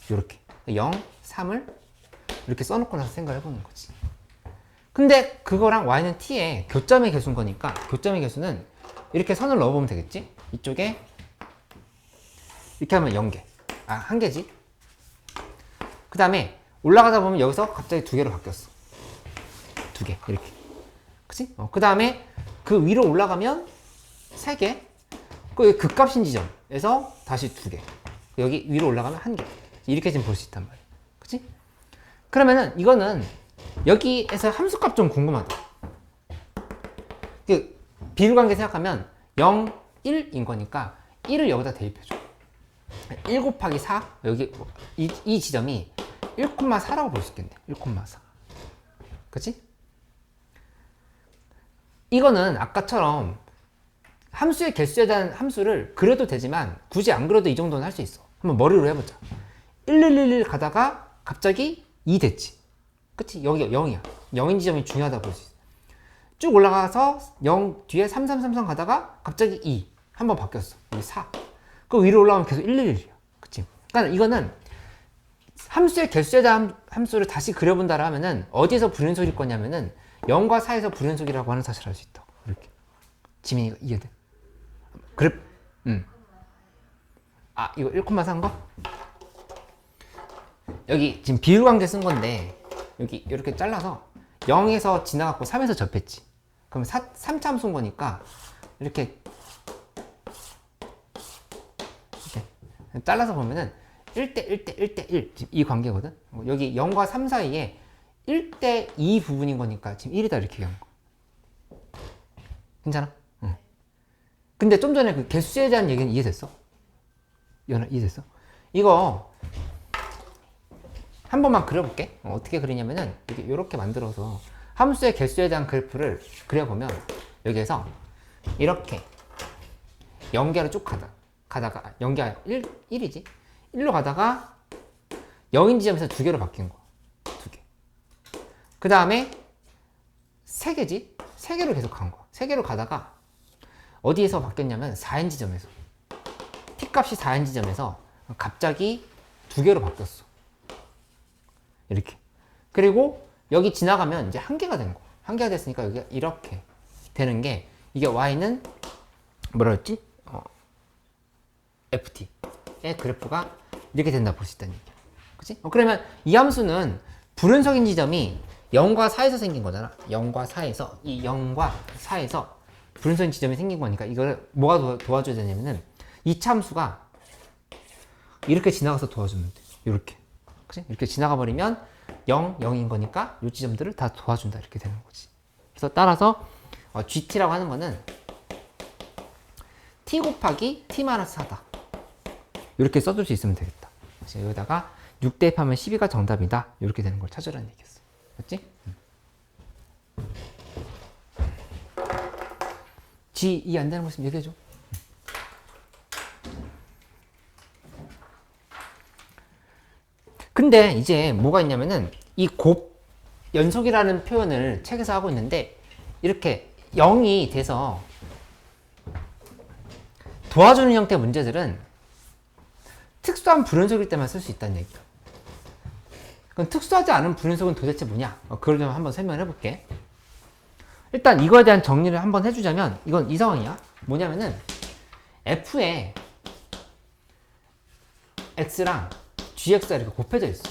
이렇게. 0, 3을 이렇게 써놓고 나서 생각을 해보는 거지. 근데 그거랑 y는 t의 교점의 개수인 거니까 교점의 개수는 이렇게 선을 넣어보면 되겠지? 이쪽에 이렇게 하면 0개. 아, 1개지? 그 다음에 올라가다 보면 여기서 갑자기 두 개로 바뀌었어. 두 개. 이렇게. 그치? 그 다음에 그 위로 올라가면 3개. 그 극값인 지점에서 다시 2개. 여기 위로 올라가면 1개. 이렇게 지금 볼 수 있단 말이야. 그치? 그러면은 이거는 여기에서 함수값 좀 궁금하다. 그 비율관계 생각하면 0, 1인 거니까 1을 여기다 대입해줘. 1 곱하기 4 여기 이 지점이 1,4라고 볼 수 있겠네. 1,4. 그치? 이거는 아까처럼 함수의 개수에 대한 함수를 그려도 되지만 굳이 안 그려도 이 정도는 할 수 있어. 한번 머리로 해보자. 1, 1, 1, 1 가다가 갑자기 2 됐지. 그치? 여기가 0이야. 0인 지점이 중요하다고 볼 수 있어. 쭉 올라가서 0 뒤에 3, 3, 3, 3 가다가 갑자기 2. 한 번 바뀌었어. 여기 4. 그 위로 올라가면 계속 1, 1, 1이야. 그치? 그러니까 이거는 함수의 개수에 대한 함수를 다시 그려본다라 하면은 어디에서 불연속일 거냐면은 0과 4에서 불연속이라고 하는 사실을 알 수 있다고. 이렇게. 지민이가 이해돼? 그래? 아, 이거 1,4인 거? 여기 지금 비율관계 쓴 건데 여기 이렇게 잘라서 0에서 지나갔고 3에서 접했지. 그럼 3차 함수인 거니까 이렇게 잘라서 보면은 1대 1대 1대 1 이 관계거든. 여기 0과 3 사이에 1대 2 부분인 거니까 지금 1이다 이렇게 얘기한 거. 괜찮아? 응. 근데 좀 전에 그 개수에 대한 얘기는 이해됐어? 이해됐어? 이거 한 번만 그려볼게. 어떻게 그리냐면은 이렇게 만들어서 함수의 개수에 대한 그래프를 그려보면 여기에서 이렇게 연계로 쭉 가다가 연계가 1이지? 1로 가다가 0인 지점에서 2개로 바뀐 거야. 2개. 그 다음에 3개지? 3개로 계속 간 거야. 3개로 가다가 어디에서 바뀌었냐면 4인 지점에서 t값이 4인 지점에서 갑자기 2개로 바뀌었어. 이렇게. 그리고 여기 지나가면 이제 1개가 된 거. 1개가 됐으니까 여기가 이렇게 되는 게 이게 y는 뭐라 했지? ft의 그래프가 이렇게 된다 볼 수 있다는 얘기야. 그치? 그러면 이 함수는 불연속인 지점이 0과 4에서 생긴 거잖아. 0과 4에서 이 0과 4에서 불연속인 지점이 생긴 거니까 이걸 뭐가 도와줘야 되냐면은 이 함수가 이렇게 지나가서 도와주면 돼. 이렇게. 그치? 이렇게 지나가 버리면 0, 0인 거니까 이 지점들을 다 도와준다. 이렇게 되는 거지. 그래서 따라서 GT라고 하는 거는 T 곱하기 T-4다. 이렇게 써줄 수 있으면 되겠다. 여기다가 6 대입하면 12가 정답이다. 이렇게 되는 걸 찾으라는 얘기였어. 맞지? G 이해 안 되는 거 있으면 얘기해줘. 근데 이제 뭐가 있냐면은 이 곱 연속이라는 표현을 책에서 하고 있는데 이렇게 0이 돼서 도와주는 형태의 문제들은 특수한 불연속일 때만 쓸 수 있다는 얘기야. 그럼 특수하지 않은 불연속은 도대체 뭐냐? 그걸 좀 한번 설명을 해볼게. 일단 이거에 대한 정리를 한번 해주자면 이건 이 상황이야. 뭐냐면은 f에 x랑 gx가 이렇게 곱해져 있어.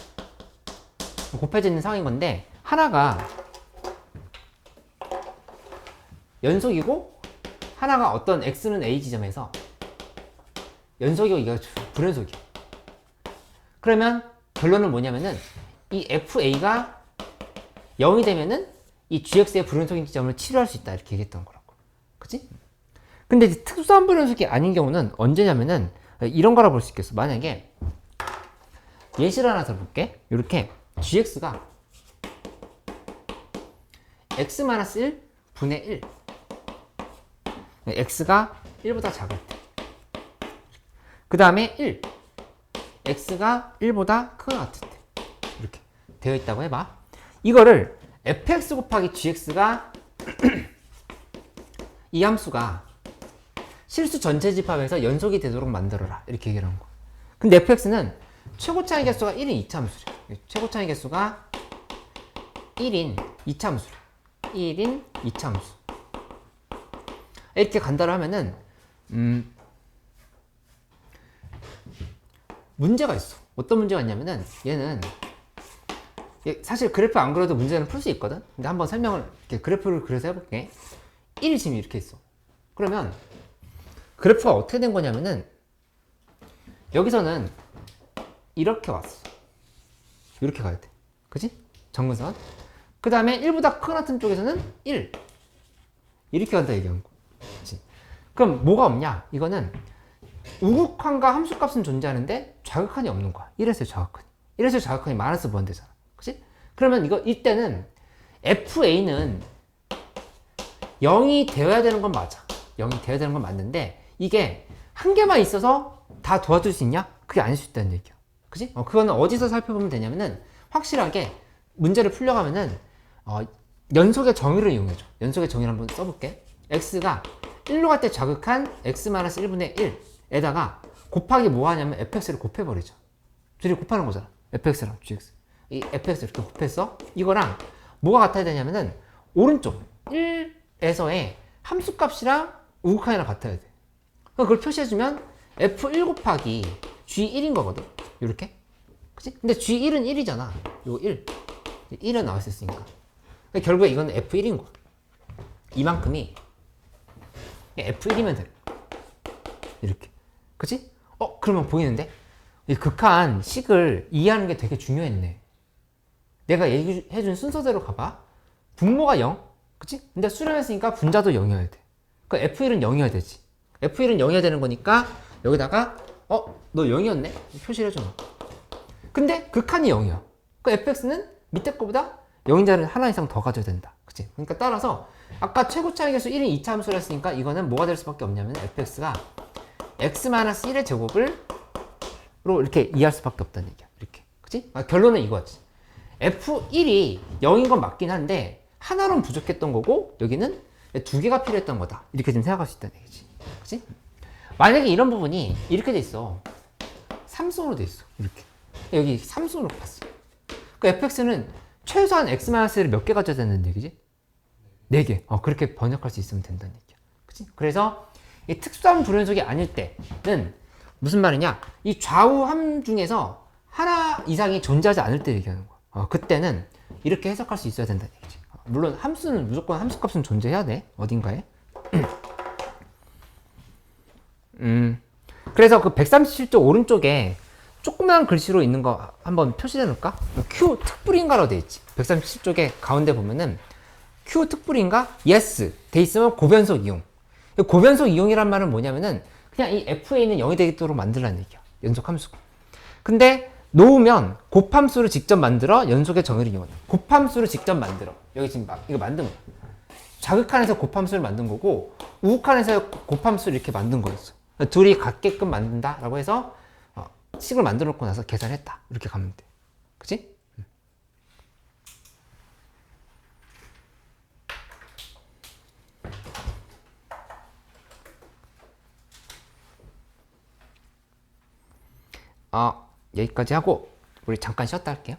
곱해져 있는 상황인 건데 하나가 연속이고 하나가 어떤 x는 a 지점에서 연속이고 이거 불연속이야. 그러면 결론은 뭐냐면은 이 fa가 0이 되면은 이 gx의 불연속인 지점을 치료할 수 있다 이렇게 얘기했던 거라고. 그치? 근데 이제 특수한 불연속이 아닌 경우는 언제냐면은 이런 거라 볼 수 있겠어. 만약에 예시를 하나 들어볼게. 이렇게 gx가 x-1 분의 1 x가 1보다 작을 때 그 다음에 1 x가 1보다 크거 같을 때 이렇게 되어 있다고 해봐. 이거를 fx 곱하기 gx가 이 함수가 실수 전체 집합에서 연속이 되도록 만들어라 이렇게 얘기를 하는 거야. 근데 fx는 최고차의 개수가 1인 이차함수래. 최고차의 개수가 1인 이차함수래. 1인 이차함수. 이렇게 간다로 하면은 문제가 있어. 어떤 문제가 있냐면은 얘는 사실 그래프 안 그려도 문제는 풀 수 있거든. 근데 한번 설명을 이렇게 그래프를 그려서 해볼게. 1이 지금 이렇게 있어. 그러면 그래프가 어떻게 된 거냐면은 여기서는 이렇게 왔어. 이렇게 가야 돼. 그치? 정근선. 그 다음에 1보다 큰 같은 쪽에서는 1. 이렇게 간다 얘기한 거. 그치? 그럼 뭐가 없냐? 이거는 우극한과 함수값은 존재하는데 좌극한이 없는 거야. 1에서의 좌극한이. 1에서의 좌극한이 마이너스 무한대잖아. 그치? 그러면 이때는 FA는 0이 되어야 되는 건 맞아. 0이 되어야 되는 건 맞는데 이게 한 개만 있어서 다 도와줄 수 있냐? 그게 아닐 수 있다는 얘기야. 그치? 그거는 어디서 살펴보면 되냐면은 확실하게 문제를 풀려가면은 연속의 정의를 이용해줘. 연속의 정의를 한번 써볼게. x가 1로 갈 때 좌극한 x-1분의 1에다가 곱하기 뭐 하냐면 fx를 곱해버리죠. 둘이 곱하는 거잖아. fx랑 gx. 이 fx 이렇게 곱했어. 이거랑 뭐가 같아야 되냐면은 오른쪽 1에서의 함수값이랑 우극한이랑 같아야 돼. 그걸 표시해주면 f1 곱하기 g1인 거거든. 이렇게. 그치? 근데 g1은 1이잖아. 요거 1. 1은 나올 수 있으니까. 결국에 이건 f1인 거야. 이만큼이 f1이면 돼. 이렇게. 그치? 그러면 보이는데? 이 극한 식을 이해하는 게 되게 중요했네. 내가 얘기해준 순서대로 가봐. 분모가 0, 그치? 근데 수렴했으니까 분자도 0이어야 돼. 그 F1은 0이어야 되지. F1은 0이어야 되는 거니까 여기다가 너 0이었네? 표시를 해줘. 근데 극한이 0이야. 그 fx는 밑에 거보다 0인자를 하나 이상 더 가져야 된다. 그치? 그러니까 따라서 아까 최고 차이계수 1인 2차 함수를 했으니까 이거는 뭐가 될 수밖에 없냐면 fx가 x-1의 제곱을 로 이렇게 이해할 수밖에 없다는 얘기야. 이렇게. 그치? 결론은 이거지. f1이 0인 건 맞긴 한데 하나로는 부족했던 거고 여기는 두 개가 필요했던 거다. 이렇게 좀 생각할 수 있다는 얘기지. 그치? 만약에 이런 부분이 이렇게 돼 있어. 삼성으로 돼 있어. 이렇게. 여기 삼성으로 봤어. 그 fx는 최소한 x-를 몇 개 가져야 되는 얘기지? 4개. 그렇게 번역할 수 있으면 된다는 얘기야. 그치? 그래서 이 특수한 불연속이 아닐 때는 무슨 말이냐? 이 좌우함 중에서 하나 이상이 존재하지 않을 때 얘기하는 거야. 그때는 이렇게 해석할 수 있어야 된다는 얘기지. 물론 함수는 무조건 함수값은 존재해야 돼. 어딘가에. 그래서 그 137쪽 오른쪽에 조그만 글씨로 있는 거 한번 표시해 놓을까? Q 특불인가로 돼 있지. 137쪽에 가운데 보면은 Q 특불인가? Yes. 돼 있으면 고변속 이용. 고변속 이용이란 말은 뭐냐면은 그냥 이 FA는 0이 되도록 만들라는 얘기야. 연속 함수고. 근데 놓으면 곱함수를 직접 만들어 연속의 정의를 이용한다. 곱함수를 직접 만들어. 여기 지금 이거 만든 거야. 자극한에서 곱함수를 만든 거고 우극한에서 곱함수를 이렇게 만든 거였어. 둘이 같게끔 만든다라고 해서 식을 만들어 놓고 나서 계산했다. 이렇게 가면 돼. 그치? 여기까지 하고 우리 잠깐 쉬었다 할게요.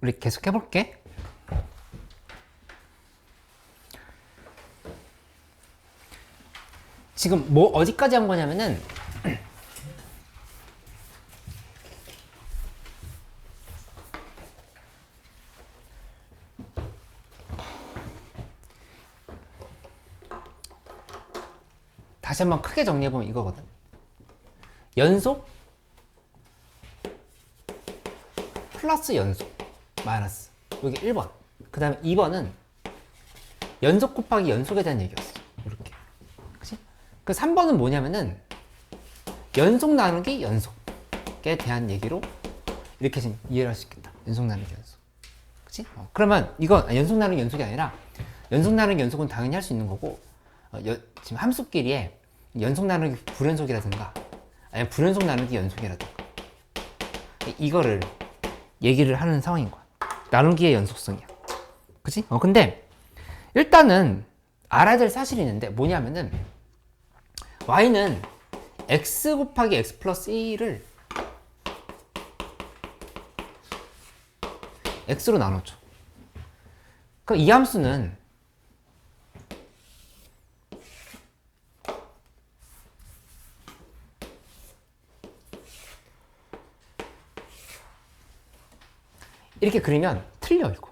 우리 계속 해볼게. 지금 뭐 어디까지 한 거냐면은 다시 한번 크게 정리해보면 이거거든. 연속 플러스 연속 마이너스 여기 1번, 그 다음에 2번은 연속 곱하기 연속에 대한 얘기였어. 이렇게. 그치? 그 3번은 뭐냐면은 연속 나누기 연속에 대한 얘기로 이렇게 지금 이해를 할 수 있겠다. 연속 나누기 연속. 그치? 그러면 이건 연속 나누기 연속이 아니라 연속 나누기 연속은 당연히 할 수 있는 거고, 지금 함수끼리에 연속 나누기 불연속이라든가 아니면 불연속 나누기 연속이라든가 이거를 얘기를 하는 상황인 거야. 나누기의 연속성이야. 그치? 근데 일단은 알아야 될 사실이 있는데 뭐냐면은 y는 x 곱하기 x 플러스 1을 x로 나눠줘. 그럼 이 함수는 이렇게 그리면 틀려 이거.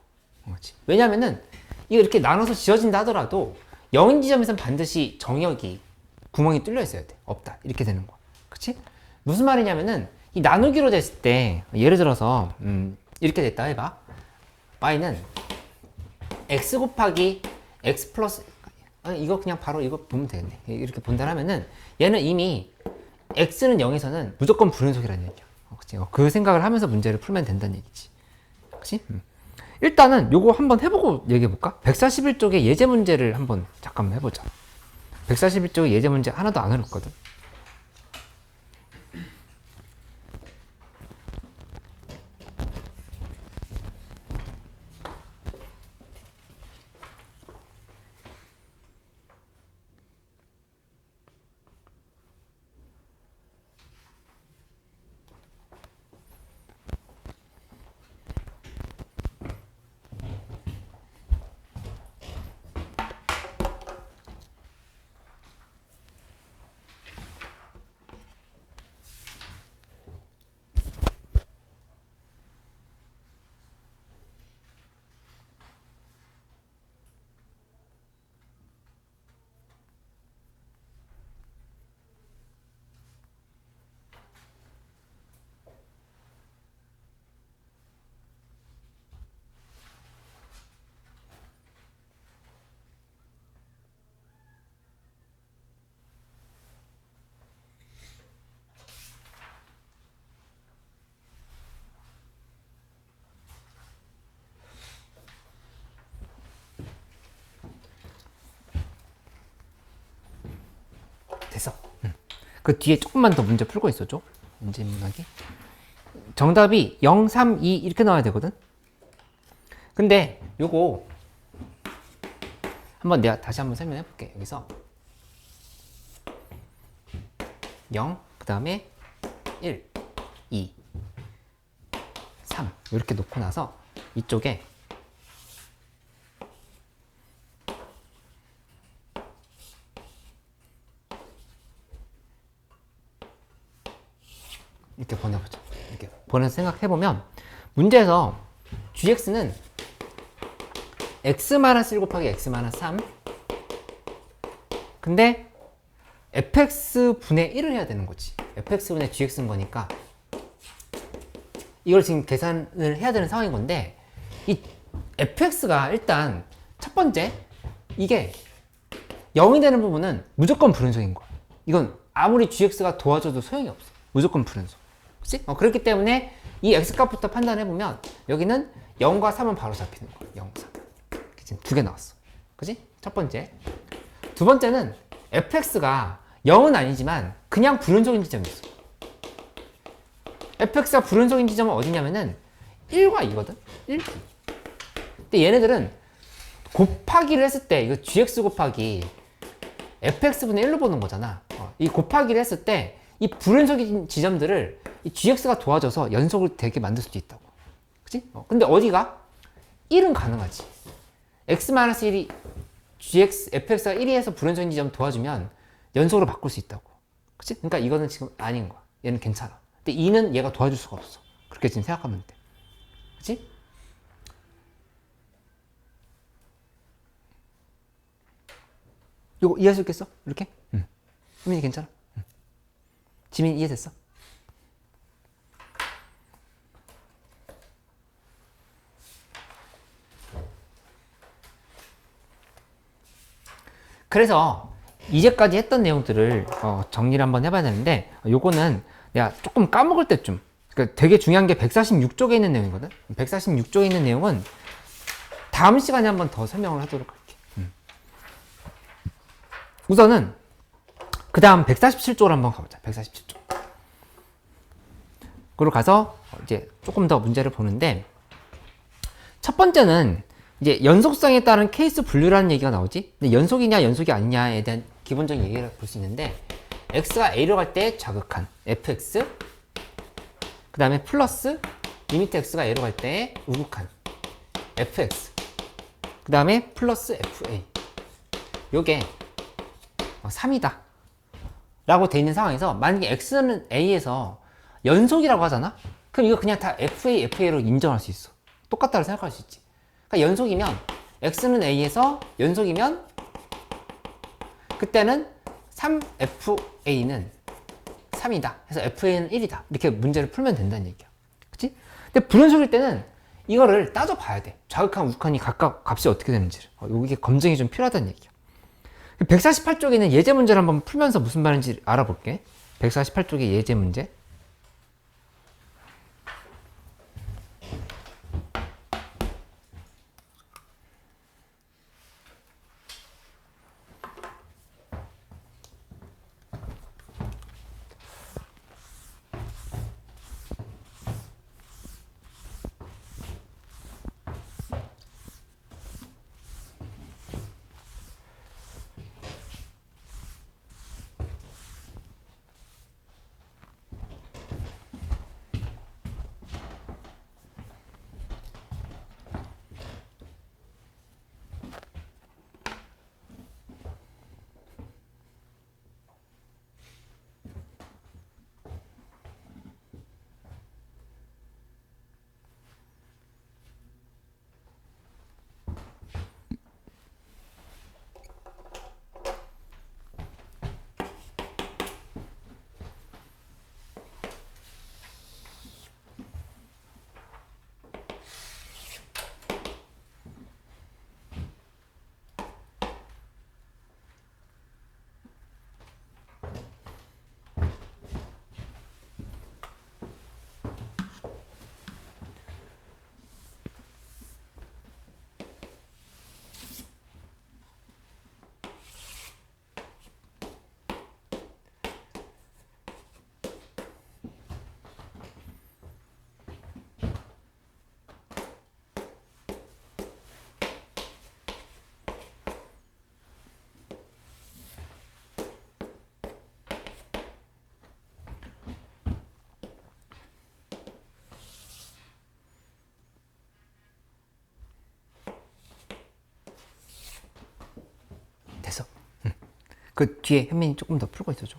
왜냐면은 이거 이렇게 나눠서 지어진다 하더라도 0인 지점에서는 반드시 정역이 구멍이 뚫려 있어야 돼. 없다. 이렇게 되는 거야. 그치? 무슨 말이냐면은 이 나누기로 됐을 때 예를 들어서 이렇게 됐다 해봐. y는 x 곱하기 x 플러스 이거 그냥 바로 이거 보면 되겠네. 이렇게 본다 하면은 얘는 이미 x는 0에서는 무조건 불연속이라는 얘기야. 그치? 그 생각을 하면서 문제를 풀면 된다는 얘기지. 그치? 일단은 요거 한번 해보고 얘기해볼까? 141쪽의 예제 문제를 한번 잠깐만 해보자. 141쪽의 예제 문제 하나도 안 어렵거든. 됐어. 그 뒤에 조금만 더 문제 풀고 있어줘. 문제 문학이. 정답이 0, 3, 2 이렇게 나와야 되거든. 근데 요거 한번 내가 다시 한번 설명해 볼게. 여기서 0, 그 다음에 1, 2, 3 이렇게 놓고 나서 이쪽에 이렇게 보내보자. 이렇게 보내서 생각해보면 문제에서 gx는 x-1 곱하기 x-3 근데 fx분의 1을 해야 되는 거지. fx분의 gx인 거니까 이걸 지금 계산을 해야 되는 상황인 건데 이 fx가 일단 첫 번째 이게 0이 되는 부분은 무조건 불연속인 거야. 이건 아무리 gx가 도와줘도 소용이 없어. 무조건 불연속. 그치? 그렇기 때문에 이 x값부터 판단해보면 여기는 0과 3은 바로 잡히는 거야. 0, 3. 지금 두 개 나왔어. 그치? 첫 번째. 두 번째는 fx가 0은 아니지만 그냥 불연속인 지점이 있어. fx가 불연속인 지점은 어디냐면은 1과 2거든? 1, 2. 근데 얘네들은 곱하기를 했을 때 이거 gx 곱하기 fx분의 1로 보는 거잖아. 이 곱하기를 했을 때 이 불연속인 지점들을 이 gx가 도와줘서 연속을 되게 만들 수도 있다고. 그치? 근데 어디가? 1은 가능하지. x-1이 fx가 1에서 불연속 지점 도와주면 연속으로 바꿀 수 있다고. 그치? 그러니까 이거는 지금 아닌 거야. 얘는 괜찮아. 근데 2는 얘가 도와줄 수가 없어. 그렇게 지금 생각하면 돼. 그치? 이거 이해할 수 있겠어? 이렇게? 응. 혜민이 괜찮아? 응. 지민 이해됐어? 그래서 이제까지 했던 내용들을 정리를 한번 해봐야 되는데 요거는 내가 조금 까먹을 때쯤 그러니까 되게 중요한 게 146쪽에 있는 내용이거든. 146쪽에 있는 내용은 다음 시간에 한번 더 설명을 하도록 할게. 우선은 그 다음 147쪽으로 한번 가보자. 147쪽. 그리고 가서 이제 조금 더 문제를 보는데 첫 번째는 이제 연속성에 따른 케이스 분류라는 얘기가 나오지. 근데 연속이냐 연속이 아니냐에 대한 기본적인 얘기를 볼 수 있는데 x가 a로 갈 때 좌극한 fx 그 다음에 플러스 리미트 x가 a로 갈 때 우극한 fx 그 다음에 플러스 fa 요게 3이다 라고 돼 있는 상황에서 만약에 x는 a에서 연속이라고 하잖아. 그럼 이거 그냥 다 fa로 인정할 수 있어. 똑같다고 생각할 수 있지. 그러니까 연속이면 x는 a에서 연속이면 그때는 3fa는 3이다. 그래서 fa는 1이다. 이렇게 문제를 풀면 된다는 얘기야. 그치? 근데 불연속일 때는 이거를 따져봐야 돼. 좌극한, 우극한이 각각 값이 어떻게 되는지를. 이게 검증이 좀 필요하다는 얘기야. 148쪽에는 예제 문제를 한번 풀면서 무슨 말인지 알아볼게. 148쪽의 예제 문제. 됐어. 그 뒤에 현민이 조금 더 풀고 있어줘.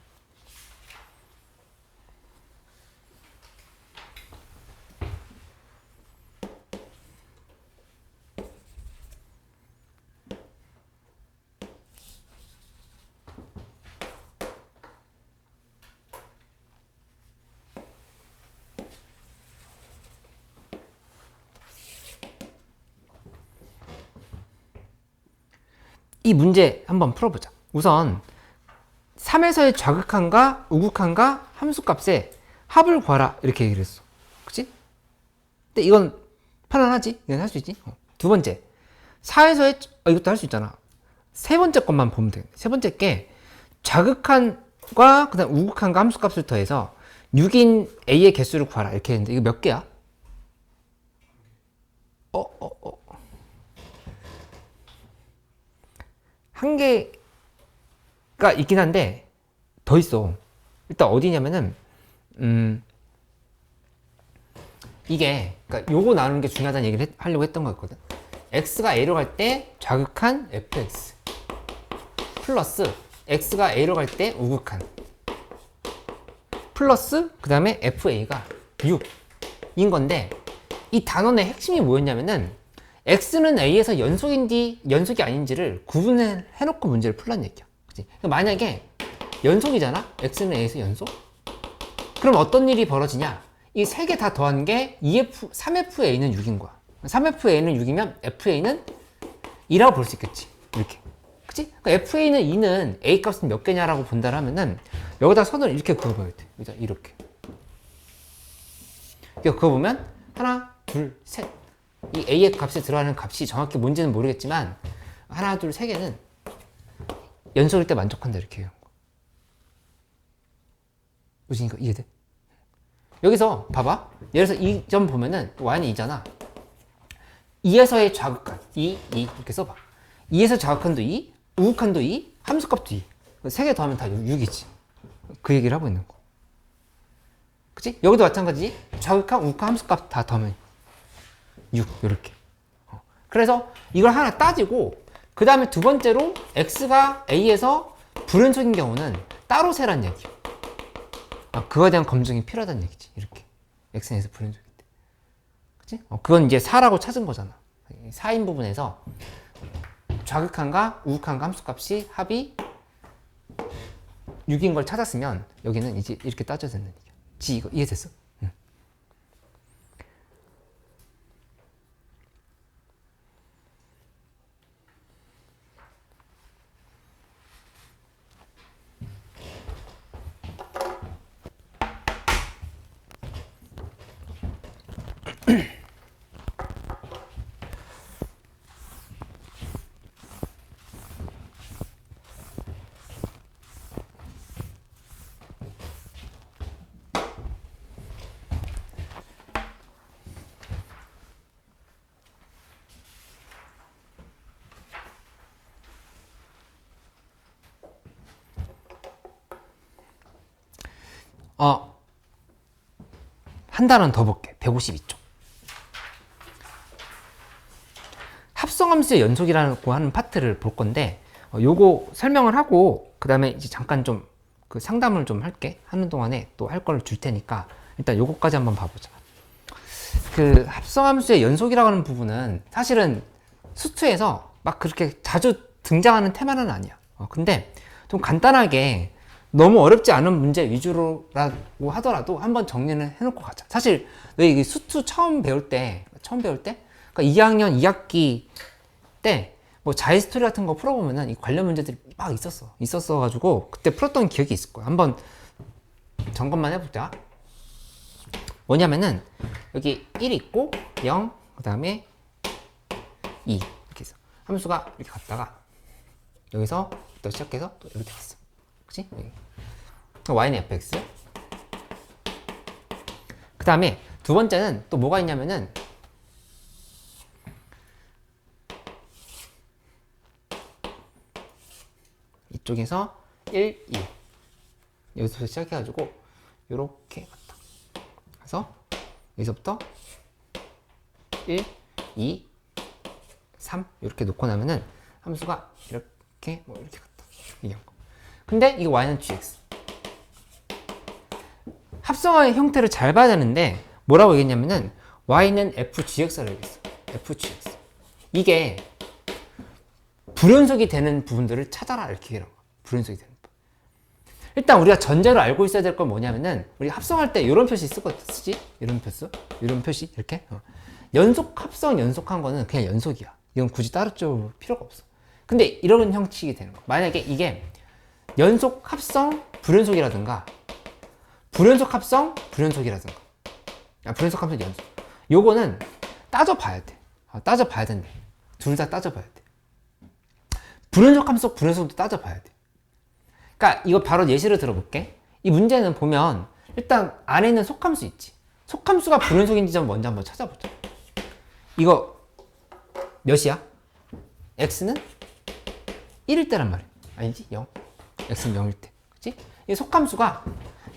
이 문제 한번 풀어보자. 우선 3에서의 좌극한과 우극한과 함수값의 합을 구하라 이렇게 얘기를 했어. 그치? 근데 이건 편안하지? 이건 할 수 있지? 두 번째 4에서의 이것도 할 수 있잖아. 세 번째 것만 보면 돼. 세 번째 게 좌극한과 그 다음 우극한과 함수값을 더해서 6인 A의 개수를 구하라 이렇게 했는데 이거 몇 개야? 한 개가 있긴 한데 더 있어. 일단 어디냐면은 이게 그러니까 요거 나누는 게 중요하다는 얘기를 하려고 했던 거였거든. x가 a로 갈 때 좌극한 fx 플러스 x가 a로 갈 때 우극한 플러스 그 다음에 fa가 6인 건데, 이 단원의 핵심이 뭐였냐면은 x는 a에서 연속이 아닌지를 구분을 해놓고 문제를 풀란 얘기야. 그치? 그러니까 만약에 연속이잖아? x는 a에서 연속? 그럼 어떤 일이 벌어지냐? 이 세 개 다 더한 게 3fa는 6인 거야. 3fa는 6이면 fa는 2라고 볼 수 있겠지. 이렇게. 그치? 그러니까 fa는 2는 a 값은 몇 개냐라고 본다 하면은 여기다 선을 이렇게 그어봐야 돼. 이렇게. 그거 보면 하나, 둘, 셋. 이 a의 값에 들어가는 값이 정확히 뭔지는 모르겠지만 하나, 둘, 세 개는 연속일 때 만족한다 이렇게 해요. 무슨 이거 이해돼? 여기서 봐봐. 예를 들어서 이 점 보면은 y는 2잖아. 2에서의 좌극한 2 이렇게 써봐. 2에서 좌극한도 2, 우극한도 2, 함수값도 2. 3개 더하면 다 6이지. 그 얘기를 하고 있는 거. 그치? 여기도 마찬가지지. 좌극한, 우극한, 함수값 다 더하면 6 이렇게. 그래서 이걸 하나 따지고 그 다음에 두 번째로 x가 a에서 불연속인 경우는 따로 세란 얘기야. 그거에 대한 검증이 필요하다는 얘기지. 이렇게 x는 a에서 불연속일 때. 그치? 그건 이제 4라고 찾은 거잖아. 4인 부분에서 좌극한과 우극한과 함수값이 합이 6인 걸 찾았으면 여기는 이제 이렇게 따져야 된다는 얘기야. 이거 이해됐어? 응. 한 단원 더 볼게. 152쪽. 합성함수의 연속이라고 하는 파트를 볼 건데, 요거 설명을 하고, 그 다음에 이제 잠깐 좀 그 상담을 좀 할게. 하는 동안에 또 할 걸 줄 테니까, 일단 요거까지 한번 봐보자. 그 합성함수의 연속이라고 하는 부분은 사실은 수투에서 막 그렇게 자주 등장하는 테마는 아니야. 근데 좀 간단하게 너무 어렵지 않은 문제 위주로라고 하더라도 한번 정리는 해놓고 가자. 사실 너 이게 수투 처음 배울 때, 그러니까 2학년 2학기 때 뭐 자이스토리 같은 거 풀어보면은 이 관련 문제들이 막 있었어가지고 그때 풀었던 기억이 있을 거야. 한번 점검만 해보자. 뭐냐면은 여기 1 있고 0, 그 다음에 2 이렇게 해서 함수가 이렇게 갔다가 여기서 또 시작해서 또 이렇게 갔어. 그치? y는 fx. 그 다음에 두 번째는 또 뭐가 있냐면은 이쪽에서 1, 2 여기서부터 시작해가지고 요렇게 갔다. 그래서 여기서부터 1, 2, 3 이렇게 놓고 나면은 함수가 이렇게 이렇게 갔다. 이런 거. 근데 이거 y는 gx. 합성의 형태를 잘 봐야 되는데 뭐라고 얘기했냐면은 y는 fgx라고 얘기했어. fgx. 이게 불연속이 되는 부분들을 찾아라 이렇게 얘기하는 거야. 불연속이 되는 부분. 일단 우리가 전제로 알고 있어야 될 건 뭐냐면은 우리 합성할 때 이런 표시 쓰지? 이런 표시 이렇게. 연속 합성 연속한 거는 그냥 연속이야. 이건 굳이 따로 줄 필요가 없어. 근데 이런 형식이 되는 거야. 만약에 이게 연속 합성 불연속이라든가 불연속 합성 불연속이라든가 불연속 합성 연속, 요거는 따져봐야 돼. 따져봐야 된다. 둘 다 따져봐야 돼. 불연속 함수 불연속도 따져봐야 돼. 그러니까 이거 바로 예시를 들어볼게. 이 문제는 보면 일단 안에 있는 속함수 있지. 속함수가 불연속인지 좀 먼저 한번 찾아보자. 이거 몇이야? x는 1일 때란 말이야. 아니지? 0. x는 0일 때. 그치? 이 속함수가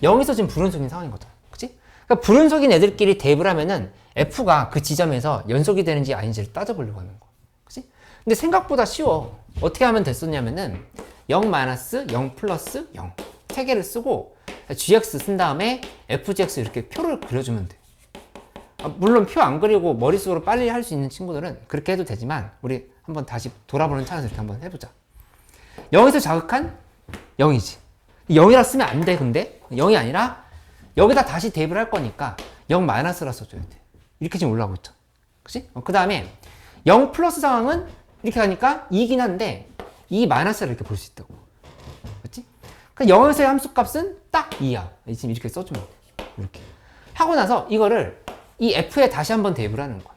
0에서 지금 불연속인 상황인 거잖아. 그치? 그러니까 불연속인 애들끼리 대입을 하면은 F가 그 지점에서 연속이 되는지 아닌지를 따져보려고 하는 거. 그치? 근데 생각보다 쉬워. 어떻게 하면 됐었냐면은 0 마이너스 0 플러스 0 세 개를 쓰고 gx 쓴 다음에 fgx 이렇게 표를 그려주면 돼. 물론 표 안 그리고 머릿속으로 빨리 할 수 있는 친구들은 그렇게 해도 되지만 우리 한번 다시 돌아보는 차원에서 이렇게 한번 해보자. 0에서 자극한 0이지. 0이라 쓰면 안 돼. 근데 0이 아니라 여기다 다시 대입을 할 거니까 0 마이너스라 써줘야 돼. 이렇게 지금 올라오고 있죠. 그치? 그 다음에 0 플러스 상황은 이렇게 가니까 2이긴 한데 2 마이너스를 이렇게 볼 수 있다고. 그치? 그러니까 0에서의 함수값은 딱 2야. 지금 이렇게 써주면 돼. 이렇게. 하고 나서 이거를 이 f에 다시 한번 대입을 하는 거야.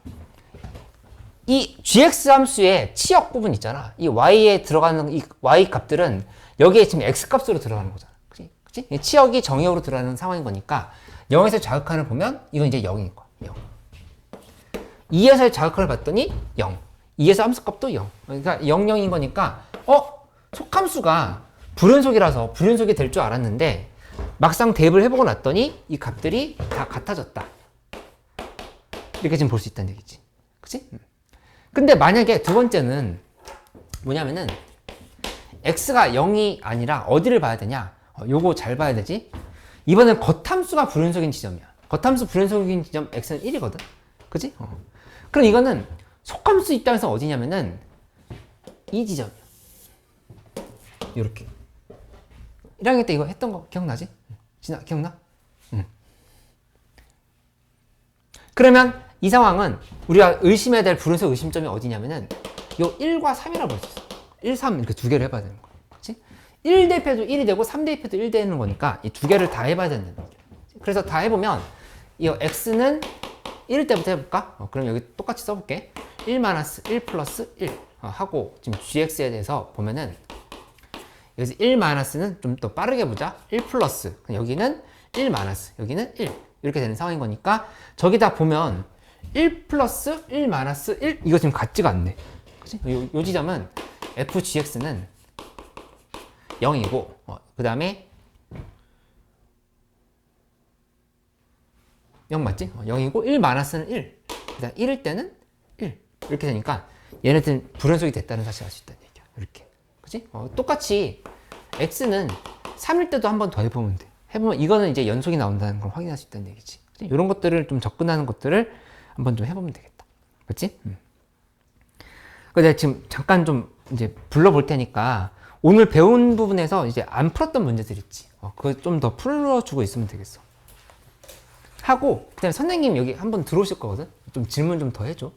이 gx 함수의 치역 부분 있잖아. 이 y에 들어가는 이 y 값들은 여기에 지금 x 값으로 들어가는 거잖아. 그치? 그치? 치역이 정의역으로 들어가는 상황인 거니까 0에서 자극한을 보면 이건 이제 0인 거야. 0. 2에서의 자극한을 봤더니 0. 2에서 함수값도 0. 그러니까 0, 0인 거니까 속함수가 불연속이라서 불연속이 될 줄 알았는데 막상 대입을 해보고 났더니 이 값들이 다 같아졌다. 이렇게 지금 볼 수 있다는 얘기지. 그치? 근데 만약에 두 번째는 뭐냐면은 x가 0이 아니라 어디를 봐야 되냐? 요거 잘 봐야 되지? 이번엔 겉함수가 불연속인 지점이야. 겉함수 불연속인 지점 x는 1이거든. 그치? 그럼 이거는 속함수 입장에서 어디냐면은 이 지점이야. 요렇게. 1학년 때 이거 했던 거 기억나지? 기억나? 응. 그러면 이 상황은 우리가 의심해야 될 불연속 의심점이 어디냐면은 요 1과 3이라고 볼 수 있어. 1, 3 이렇게 두 개를 해봐야 되는 거야. 그치? 1 대입해도 1이 되고 3 대입해도 1 되는 거니까 이 두 개를 다 해봐야 된다는 거야. 그래서 다 해보면 이 x는 1일 때부터 해볼까? 그럼 여기 똑같이 써볼게. 1 마이너스 1 플러스 1 하고 지금 gx에 대해서 보면은 여기서 1 마이너스는 좀 더 빠르게 보자. 1 플러스 여기는 1 마이너스 여기는 1 이렇게 되는 상황인 거니까 저기다 보면 1 플러스 1 마이너스 1 이거 지금 같지가 않네. 그치? 요 지점은 fgx는 0이고 그 다음에 0 맞지? 0이고 1 마이너스는 1 그다음 1일 때는 1 이렇게 되니까 얘네들은 불연속이 됐다는 사실을 알 수 있다는 얘기야. 이렇게 그치? 똑같이 x는 3일 때도 한 번 더 해보면 돼. 해보면 이거는 이제 연속이 나온다는 걸 확인할 수 있다는 얘기지. 그치? 이런 것들을 좀 접근하는 것들을 한번 좀 해보면 되겠다. 그치? 내가 지금 잠깐 좀 이제 불러볼 테니까 오늘 배운 부분에서 이제 안 풀었던 문제들 있지. 그거 좀 더 풀어주고 있으면 되겠어. 하고, 그 다음에 선생님 여기 한번 들어오실 거거든? 좀 질문 좀 더 해줘.